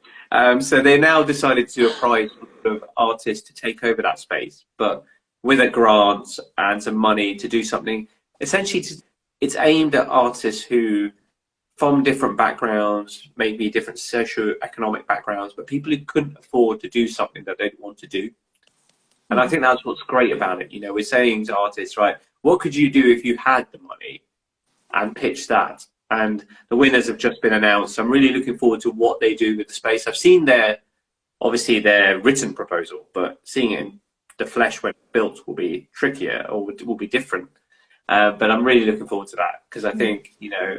So they now decided to do a prize of artists to take over that space, but with a grant and some money to do something. Essentially, it's aimed at artists who, from different backgrounds, maybe different socio-economic backgrounds, but people who couldn't afford to do something that they'd want to do. And I think that's what's great about it. You know, we're saying to artists, right, what could you do if you had the money, and pitch that? And the winners have just been announced. I'm really looking forward to what they do with the space. I've seen obviously their written proposal, but seeing it in the flesh when built will be trickier, or will be different. But I'm really looking forward to that, because I think, you know,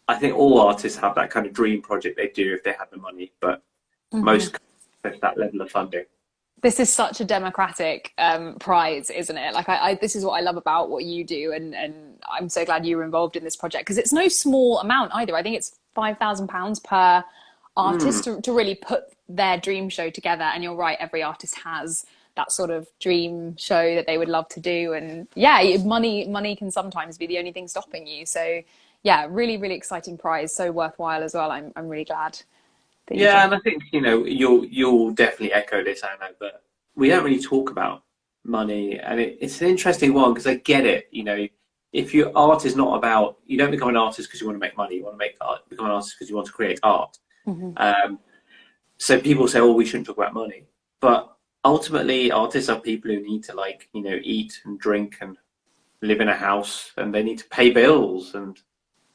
I think all artists have that kind of dream project they do if they have the money, but most have that level of funding. This is such a democratic prize, isn't it? Like, this is what I love about what you do, and I'm so glad you were involved in this project, because it's no small amount either. I think it's £5,000 per artist to really put their dream show together. And you're right, every artist has that sort of dream show that they would love to do, and yeah, money can sometimes be the only thing stopping you. So yeah, really, really exciting prize, so worthwhile as well. I'm really glad. Yeah, and I think, you know, you'll definitely echo this, Anna, but we don't really talk about money, and it's an interesting one, because I get it. You know, if your art is not about, you don't become an artist because you want to make money. You want to make art, become an artist because you want to create art. So people say, oh, we shouldn't talk about money, but ultimately artists are people who need to, like, you know, eat and drink and live in a house, and they need to pay bills, and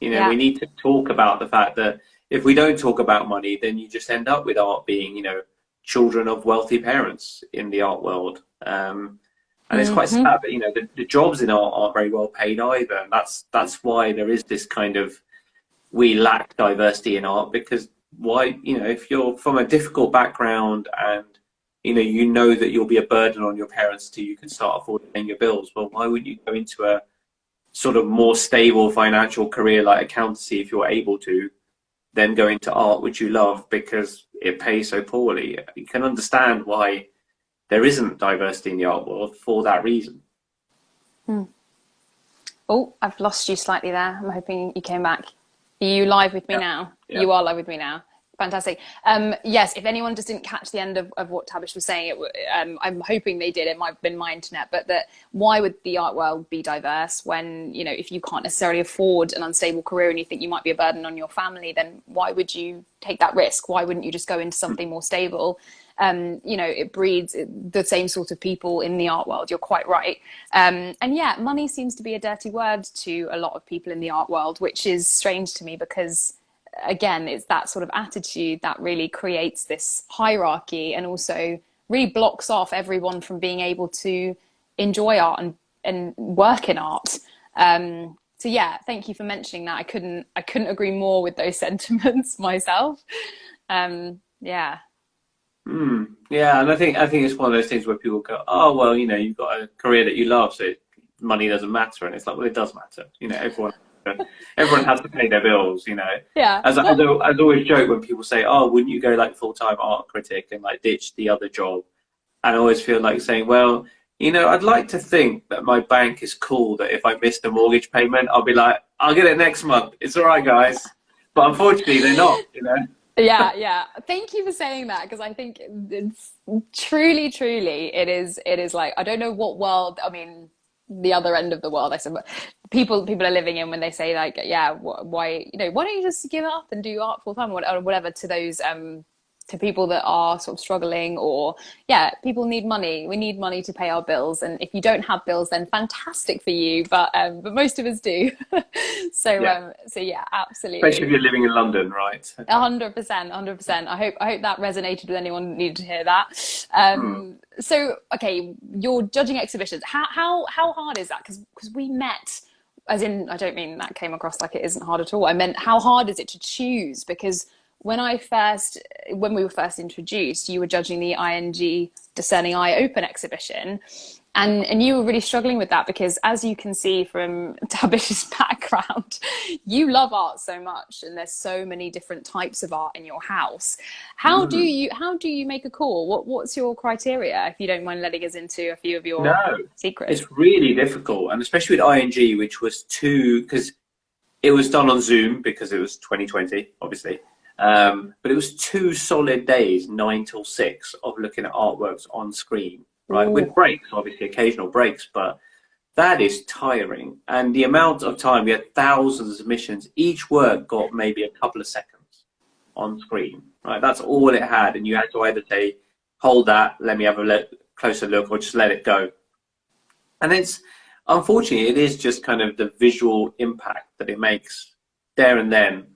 you know, we need to talk about the fact that if we don't talk about money, then you just end up with art being, you know, children of wealthy parents in the art world. And it's quite sad that, you know, the jobs in art aren't very well paid either. And that's why there is this kind of, we lack diversity in art, because why, you know, if you're from a difficult background and, you know that you'll be a burden on your parents till you can start affording paying your bills, well, why wouldn't you go into a sort of more stable financial career like accountancy if you're able to, then go into art, which you love, because it pays so poorly? You can understand why there isn't diversity in the art world for that reason. Oh, I've lost you slightly there. I'm hoping you came back. Are you live with me now? Yeah. You are live with me now. Fantastic. Yes, if anyone just didn't catch the end of what Tabish was saying, I'm hoping they did. It might have been my internet, but that why would the art world be diverse when, you know, if you can't necessarily afford an unstable career and you think you might be a burden on your family, then why would you take that risk? Why wouldn't you just go into something more stable? You know, it breeds the same sort of people in the art world. You're quite right. And yeah, money seems to be a dirty word to a lot of people in the art world, which is strange to me, because again, it's that sort of attitude that really creates this hierarchy, and also really blocks off everyone from being able to enjoy art and work in art. So yeah, thank you for mentioning that. I couldn't agree more with those sentiments myself. Yeah. Yeah, and I think it's one of those things where people go, oh, well, you know, you've got a career that you love, so money doesn't matter. And it's like, well, it does matter. You know, everyone has to pay their bills, you know. Yeah. As I always joke when people say, oh, wouldn't you go like full-time art critic and like ditch the other job? And I always feel like saying, well, you know, I'd like to think that my bank is cool, that if I miss the mortgage payment, I'll be like, I'll get it next month. It's all right, guys. But unfortunately, they're not, you know. Yeah. Thank you for saying that, because I think it's truly, it is like, I don't know what world, I mean, the other end of the world, I suppose, people are living in when they say like, yeah, why, you know, why don't you just give it up and do art full time or whatever, to those to people that are sort of struggling, or yeah, people need money. We need money to pay our bills, and if you don't have bills, then fantastic for you, but most of us do. So yeah, absolutely. Especially if you're living in London, right? 100%. I hope that resonated with anyone who needed to hear that. So okay, you're judging exhibitions. How hard is that? Because we met, as in, I don't mean that came across like it isn't hard at all. I meant, how hard is it to choose? Because when we were first introduced, you were judging the ING Discerning Eye Open exhibition. And you were really struggling with that because, as you can see from Tabish's background, you love art so much, and there's so many different types of art in your house. How do you make a call? What's your criteria, if you don't mind letting us into a few of your No, secrets? it's really difficult, and especially with ING, which was because it was done on Zoom because it was 2020, obviously. But it was 2 solid days, 9 till 6, of looking at artworks on screen, right? Ooh. With breaks, obviously, occasional breaks, but that is tiring. And the amount of time, we had thousands of submissions. Each work got maybe a couple of seconds on screen, right? That's all it had. And you had to either say, hold that, let me have a closer look, or just let it go. And unfortunately, it is just kind of the visual impact that it makes there and then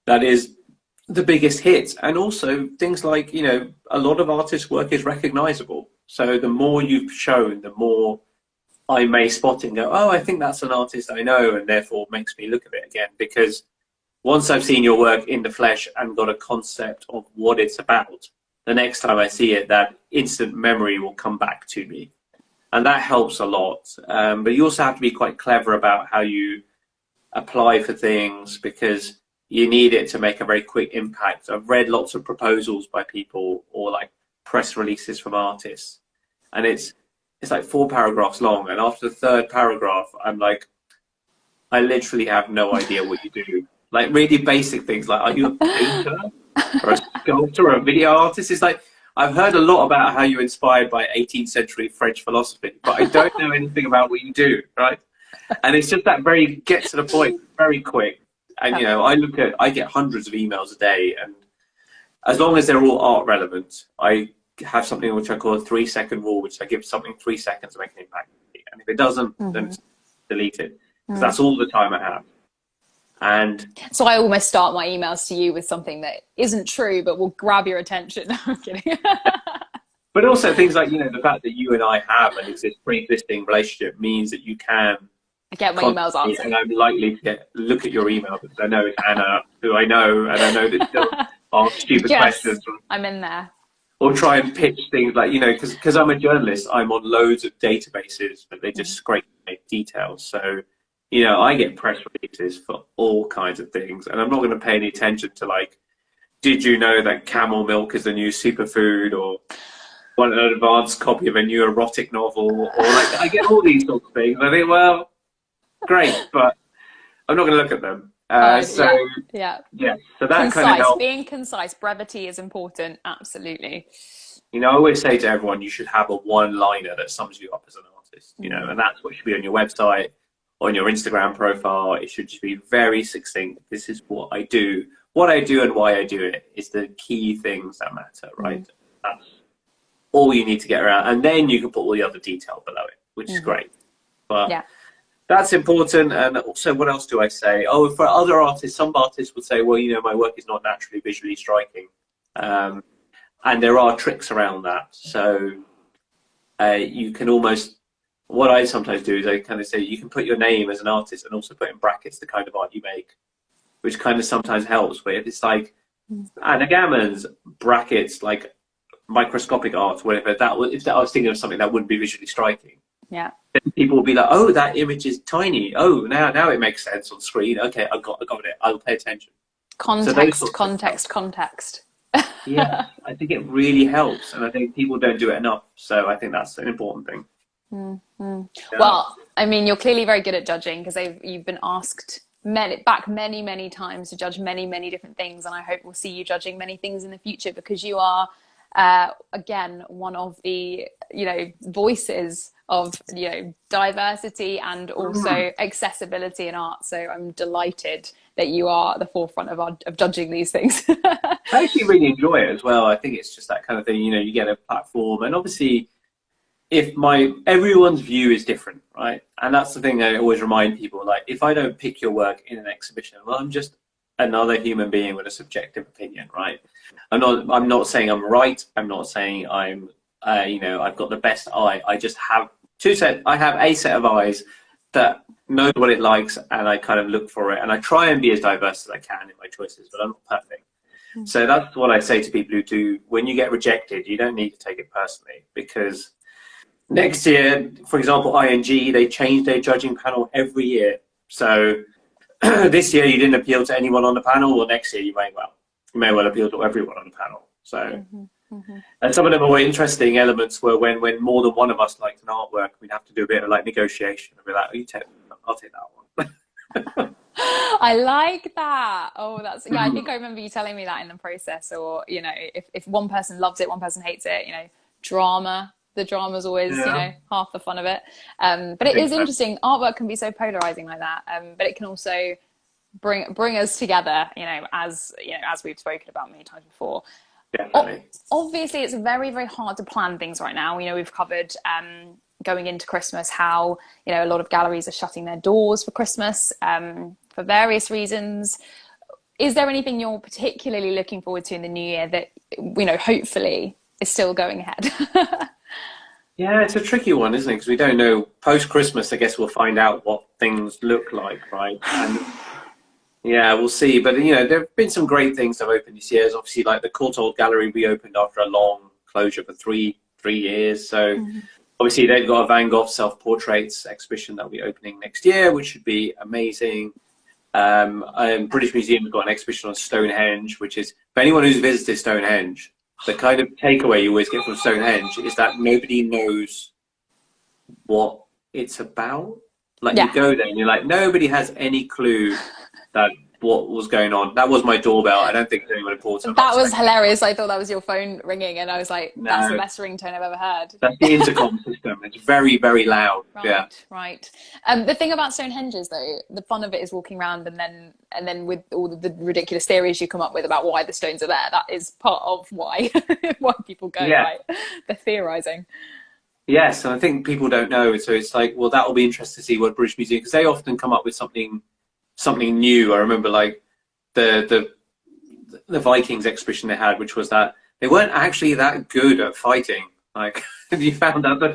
that is the biggest hit. And also things like, a lot of artists' work is recognizable. So the more you've shown, the more I may spot it and go, oh, I think that's an artist I know, and therefore makes me look at it again. Because once I've seen your work in the flesh and got a concept of what it's about, the next time I see it, that instant memory will come back to me. And that helps a lot. But you also have to be quite clever about how you apply for things, because you need it to make a very quick impact. I've read lots of proposals by people, or like press releases from artists, and it's like 4 paragraphs long. And after the 3rd paragraph, I'm like, I literally have no idea what you do. Like really basic things like, are you a painter or a sculptor or a video artist? It's like, I've heard a lot about how you're inspired by 18th century French philosophy, but I don't know anything about what you do, right? And it's just that very get to the point, very quick. And I get hundreds of emails a day, and as long as they're all art relevant, I have something which I call a 3-second rule, which I give something 3 seconds to make an impact. And if it doesn't, then it's deleted, because that's all the time I have. And so I almost start my emails to you with something that isn't true, but will grab your attention. I'm kidding. But also things like, the fact that you and I have an pre-existing relationship means that you can get my emails answered. And I'm likely to look at your email, because I know it's Anna, who I know, and I know that she'll ask stupid questions. I'm in there. Or try and pitch things like, because I'm a journalist, I'm on loads of databases, but they just scrape my details. So, I get press releases for all kinds of things, and I'm not going to pay any attention to like, did you know that camel milk is the new superfood, or want an advanced copy of a new erotic novel, or like, I get all these sorts of things. I think, well, great, but I'm not going to look at them. So that concise, kind of helps. Being concise, brevity is important. Absolutely. I always say to everyone, you should have a one-liner that sums you up as an artist. And that's what should be on your website, on your Instagram profile. It should just be very succinct. This is what I do and why I do it is the key things that matter, right? That's all you need to get around, and then you can put all the other detail below it, which is great. But that's important. And also, what else do I say? Oh, for other artists, some artists would say, well, my work is not naturally visually striking. And there are tricks around that. So you can almost, what I sometimes do is I kind of say, you can put your name as an artist and also put in brackets the kind of art you make, which kind of sometimes helps. But if it's like Anna Gammans, brackets, like microscopic art, whatever, if I was thinking of something that wouldn't be visually striking, then people will be like, oh, that image is tiny. Oh, now it makes sense on screen. Okay, I got it. I'll pay attention. Context. Yeah, I think it really helps, and I think people don't do it enough. So I think that's an important thing. Yeah. Well, I mean, you're clearly very good at judging, because you've been asked many times to judge many different things, and I hope we'll see you judging many things in the future, because you are again one of the voices of diversity and also accessibility in art. So I'm delighted that you are at the forefront of judging these things. I actually really enjoy it as well. I think it's just that kind of thing, you get a platform, and obviously everyone's view is different, right? And that's the thing I always remind people, like, if I don't pick your work in an exhibition, well, I'm just another human being with a subjective opinion, right? I'm not saying I'm right. I'm not saying I'm I've got the best eye. I just have I have a set of eyes that knows what it likes, and I kind of look for it, and I try and be as diverse as I can in my choices, but I'm not perfect. So that's what I say to people who do. When you get rejected, you don't need to take it personally, because next year, for example, ING, they change their judging panel every year. So this year you didn't appeal to anyone on the panel, well, next year you may well appeal to everyone on the panel. So, and some of them were interesting elements were when more than one of us liked an artwork, we'd have to do a bit of like negotiation. I'd be like, I'll take that one. I like that. Oh, that's, yeah, I think I remember you telling me that in the process. Or, you know, if one person loves it, one person hates it, you know, the drama's always, you know, half the fun of it. But it is interesting. Artwork can be so polarizing like that. But it can also bring us together, you know, as we've spoken about many times before. Definitely. Obviously, it's very, very hard to plan things right now. You know, we've covered going into Christmas how, you know, a lot of galleries are shutting their doors for Christmas for various reasons. Is there anything you're particularly looking forward to in the new year that, you know, hopefully is still going ahead? Yeah, it's a tricky one, isn't it? Because we don't know. Post-Christmas, I guess we'll find out what things look like, right? And yeah, we'll see. But, you know, there have been some great things that have opened this year. Obviously, like the Courtauld Gallery reopened after a long closure for three years. So obviously they've got a Van Gogh self-portraits exhibition that will be opening next year, which should be amazing. British Museum has got an exhibition on Stonehenge, which is, for anyone who's visited Stonehenge, the kind of takeaway you always get from Stonehenge is that nobody knows what it's about. Like you go there and you're like, nobody has any clue that what was going on. That was my doorbell. I don't think it's anyone important. That was hilarious. I thought that was your phone ringing, and I was like, that's the best ringtone I've ever heard. That's the intercom system. It's very, very loud. Right, right. The thing about Stonehenge is, though, the fun of it is walking around and then with all the ridiculous theories you come up with about why the stones are there. That is part of why people go, right? The theorizing. Yes, and I think people don't know. So it's like, well, that will be interesting to see what British Museum, because they often come up with something new. I remember like the Vikings exhibition they had, which was that they weren't actually that good at fighting. Like you found out that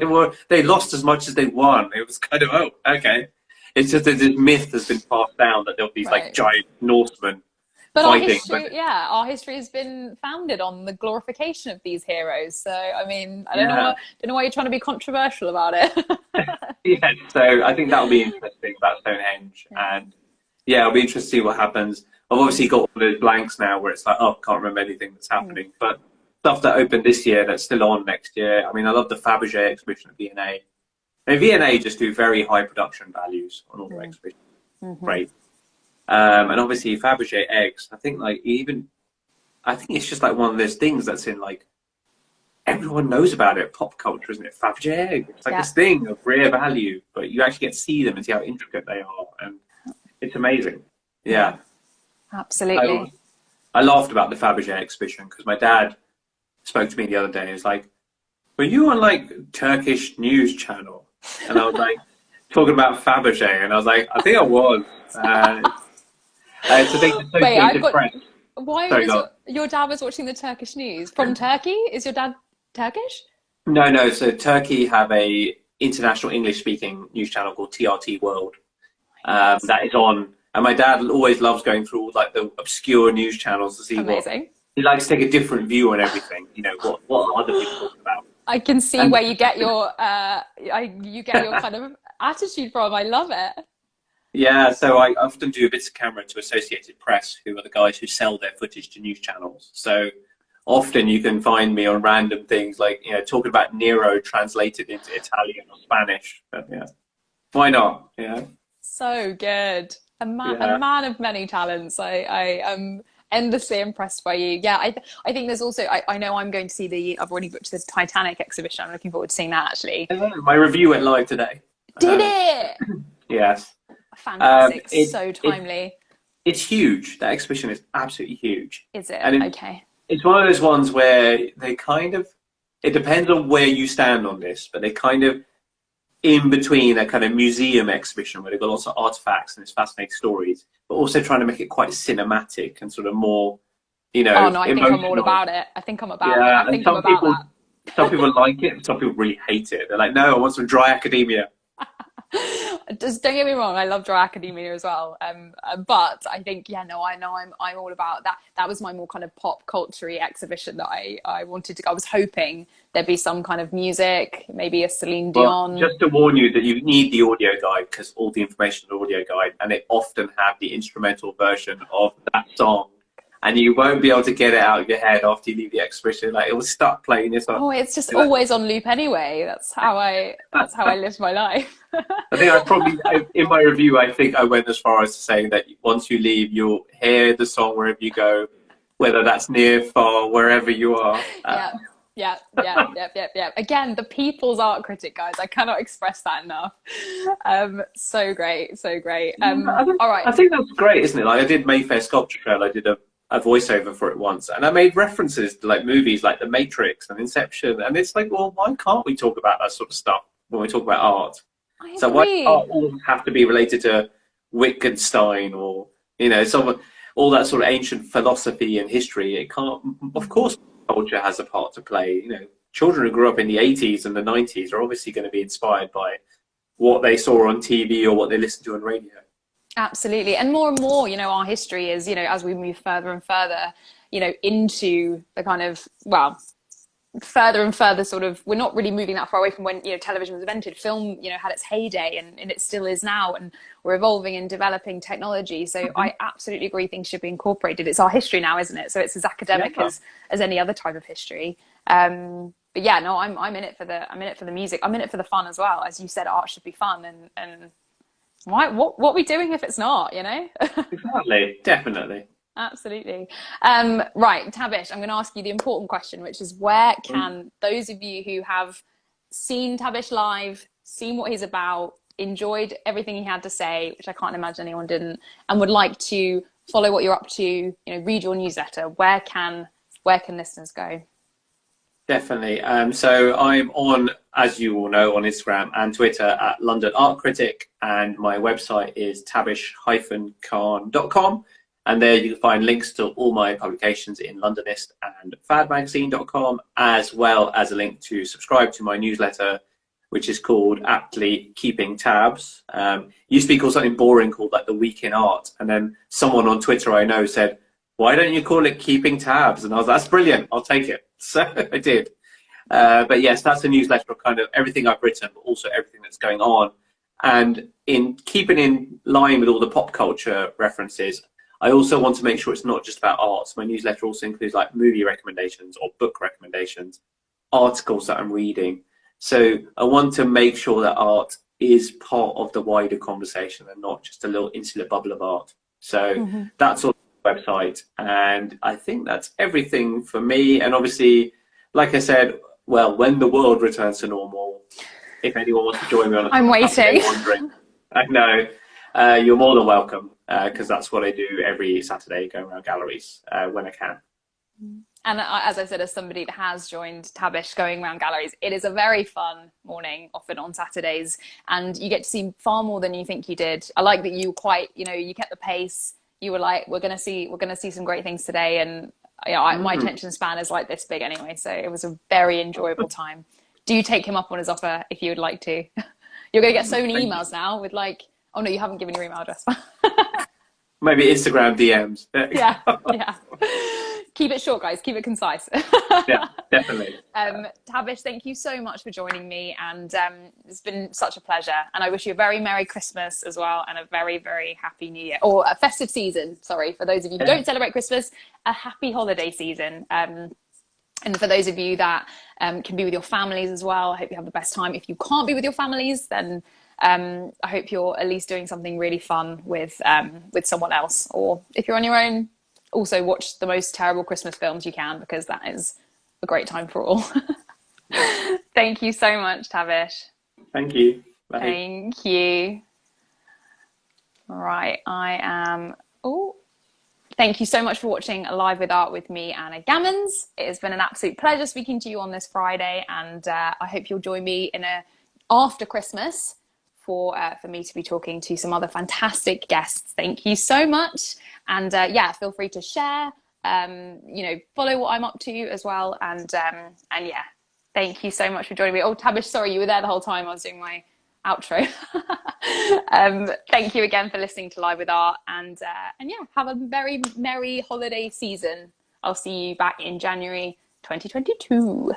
they lost as much as they won. It was kind of, oh, okay. It's just that this myth has been passed down that there'll be these like giant Norsemen fighting. Our history has been founded on the glorification of these heroes. So I mean, I don't know why you're trying to be controversial about it. Yeah, so I think that'll be interesting about Stonehenge. And yeah, it'll be interesting to see what happens. I've obviously got all those blanks now where it's like, oh, I can't remember anything that's happening. But stuff that opened this year that's still on next year. I mean, I love the Faberge exhibition at V&A. And V&A just do very high production values on all their exhibitions. Great. And obviously Faberge eggs, I think it's just like one of those things that's in like, everyone knows about it. Pop culture, isn't it? Faberge egg. It's like this thing of rare value, but you actually get to see them and see how intricate they are. And it's amazing. Yeah. Absolutely. I laughed about the Faberge exhibition because my dad spoke to me the other day. He was like, were you on like Turkish news channel? And I was like, talking about Faberge, and I was like, I think I was. So they Why was your dad was watching the Turkish news from Turkey? Is your dad Turkish? No. So Turkey have a international English-speaking news channel called TRT World. That is on, and my dad always loves going through all like the obscure news channels to see what he likes to take a different view on everything. You know what other people talking about. I can see where you get your kind of attitude from. I love it. Yeah, so I often do bits of camera to Associated Press, who are the guys who sell their footage to news channels. So often you can find me on random things like, you know, talking about Nero translated into Italian or Spanish. But yeah, why not? Yeah. So good. A man of many talents. I am endlessly impressed by you. Yeah, I think there's also, I know I'm going to see I've already booked the Titanic exhibition. I'm looking forward to seeing that actually. My review went live today. Did it? Yes. Fantastic. So timely. It's huge. That exhibition is absolutely huge. Is it? Okay. It's one of those ones where they kind of, it depends on where you stand on this, but they kind of in between a kind of museum exhibition where they've got lots of artifacts and it's fascinating stories, but also trying to make it quite cinematic and sort of more, you know, oh no, I think I'm all about it. I think I'm about it. I think I'm about that. Some people like it, some people really hate it. They're like, no, I want some dry academia. Just don't get me wrong, I love Dry Academia as well. But I think, yeah, no, I know I'm all about that. That was my more kind of pop culture-y exhibition that I wanted to go. I was hoping there'd be some kind of music, maybe a Celine Well, Dion. just to warn you that you need the audio guide, because all the information in the audio guide, and it often have the instrumental version of that song, and you won't be able to get it out of your head after you leave the exhibition. Like, it will start playing this up. Oh, it's just always on loop anyway. That's how I live my life. I think I probably, in my review, I think I went as far as to saying that once you leave, you'll hear the song wherever you go, whether that's near, far, wherever you are. Yeah. Again, the people's art critic, guys. I cannot express that enough. So great, so great. All right. I think that's great, isn't it? Like, I did Mayfair Sculpture Trail. I did a voiceover for it once, and I made references to like movies like The Matrix and Inception, and it's like, well, why can't we talk about that sort of stuff when we talk about art? So why does art always have to be related to Wittgenstein or, you know, all that sort of ancient philosophy and history? It can't. Of course, culture has a part to play. You know, children who grew up in the 80s and the 90s are obviously going to be inspired by what they saw on TV or what they listened to on radio. Absolutely. And more, you know, our history is, you know, as we move further and further, you know, into the kind of, well, further and further sort of, we're not really moving that far away from when, you know, television was invented. Film, you know, had its heyday, and it still is now, and we're evolving and developing technology. So I absolutely agree things should be incorporated. It's our history now, isn't it? So it's as academic as any other type of history. But yeah, no, I'm in it for the music. I'm in it for the fun as well. As you said, art should be fun, and what are we doing if it's not, you know? Exactly, definitely. Absolutely. Right, Tabish, I'm going to ask you the important question, which is, where can those of you who have seen Tabish live, seen what he's about, enjoyed everything he had to say, which I can't imagine anyone didn't, and would like to follow what you're up to, you know, read your newsletter, where can listeners go? Definitely. So I'm on, as you all know, on Instagram and Twitter at London Art Critic, and my website is tabish-khan.com. And there you can find links to all my publications in Londonist and fadmagazine.com, as well as a link to subscribe to my newsletter, which is called aptly Keeping Tabs. Used to be called something boring called like The Week in Art. And then someone on Twitter I know said, why don't you call it Keeping Tabs? And I was like, that's brilliant, I'll take it. So I did. But yes, that's a newsletter of kind of everything I've written, but also everything that's going on. And in keeping in line with all the pop culture references, I also want to make sure it's not just about art. So my newsletter also includes like movie recommendations or book recommendations, articles that I'm reading. So I want to make sure that art is part of the wider conversation and not just a little insular bubble of art. So that's all the website. And I think that's everything for me. And obviously, like I said, well, when the world returns to normal, if anyone wants to join me on a I'm waiting. Wandering, I know. You're more than welcome, because that's what I do every Saturday, going around galleries when I can. And as I said, as somebody that has joined Tabish going around galleries, it is a very fun morning, often on Saturdays, and you get to see far more than you think you did. I like that you you kept the pace. You were like, we're gonna see some great things today, and you know, my attention span is like this big anyway, so it was a very enjoyable time. Do you take him up on his offer if you would like to? You're gonna get so many emails now with like, oh no, you haven't given your email address. Maybe Instagram DMs. Yeah. Keep it short, guys. Keep it concise. Yeah, definitely. Tabish, thank you so much for joining me, and it's been such a pleasure. And I wish you a very Merry Christmas as well, and a very, very Happy New Year, or a festive season. Sorry, for those of you who don't celebrate Christmas, a happy holiday season. And for those of you that can be with your families as well, I hope you have the best time. If you can't be with your families, then I hope you're at least doing something really fun with someone else, or if you're on your own, also watch the most terrible Christmas films you can, because that is a great time for all. Thank you so much, Tabish. Thank you. Bye. Thank you. All right, thank you so much for watching Live with Art with me, Anna Gammans. It has been an absolute pleasure speaking to you on this Friday, and I hope you'll join me after Christmas for me to be talking to some other fantastic guests. Thank you so much. And feel free to share, follow what I'm up to as well. And yeah, thank you so much for joining me. Oh, Tabish, sorry, you were there the whole time. I was doing my outro. Thank you again for listening to Live with Art, and yeah, have a very merry holiday season. I'll see you back in January 2022.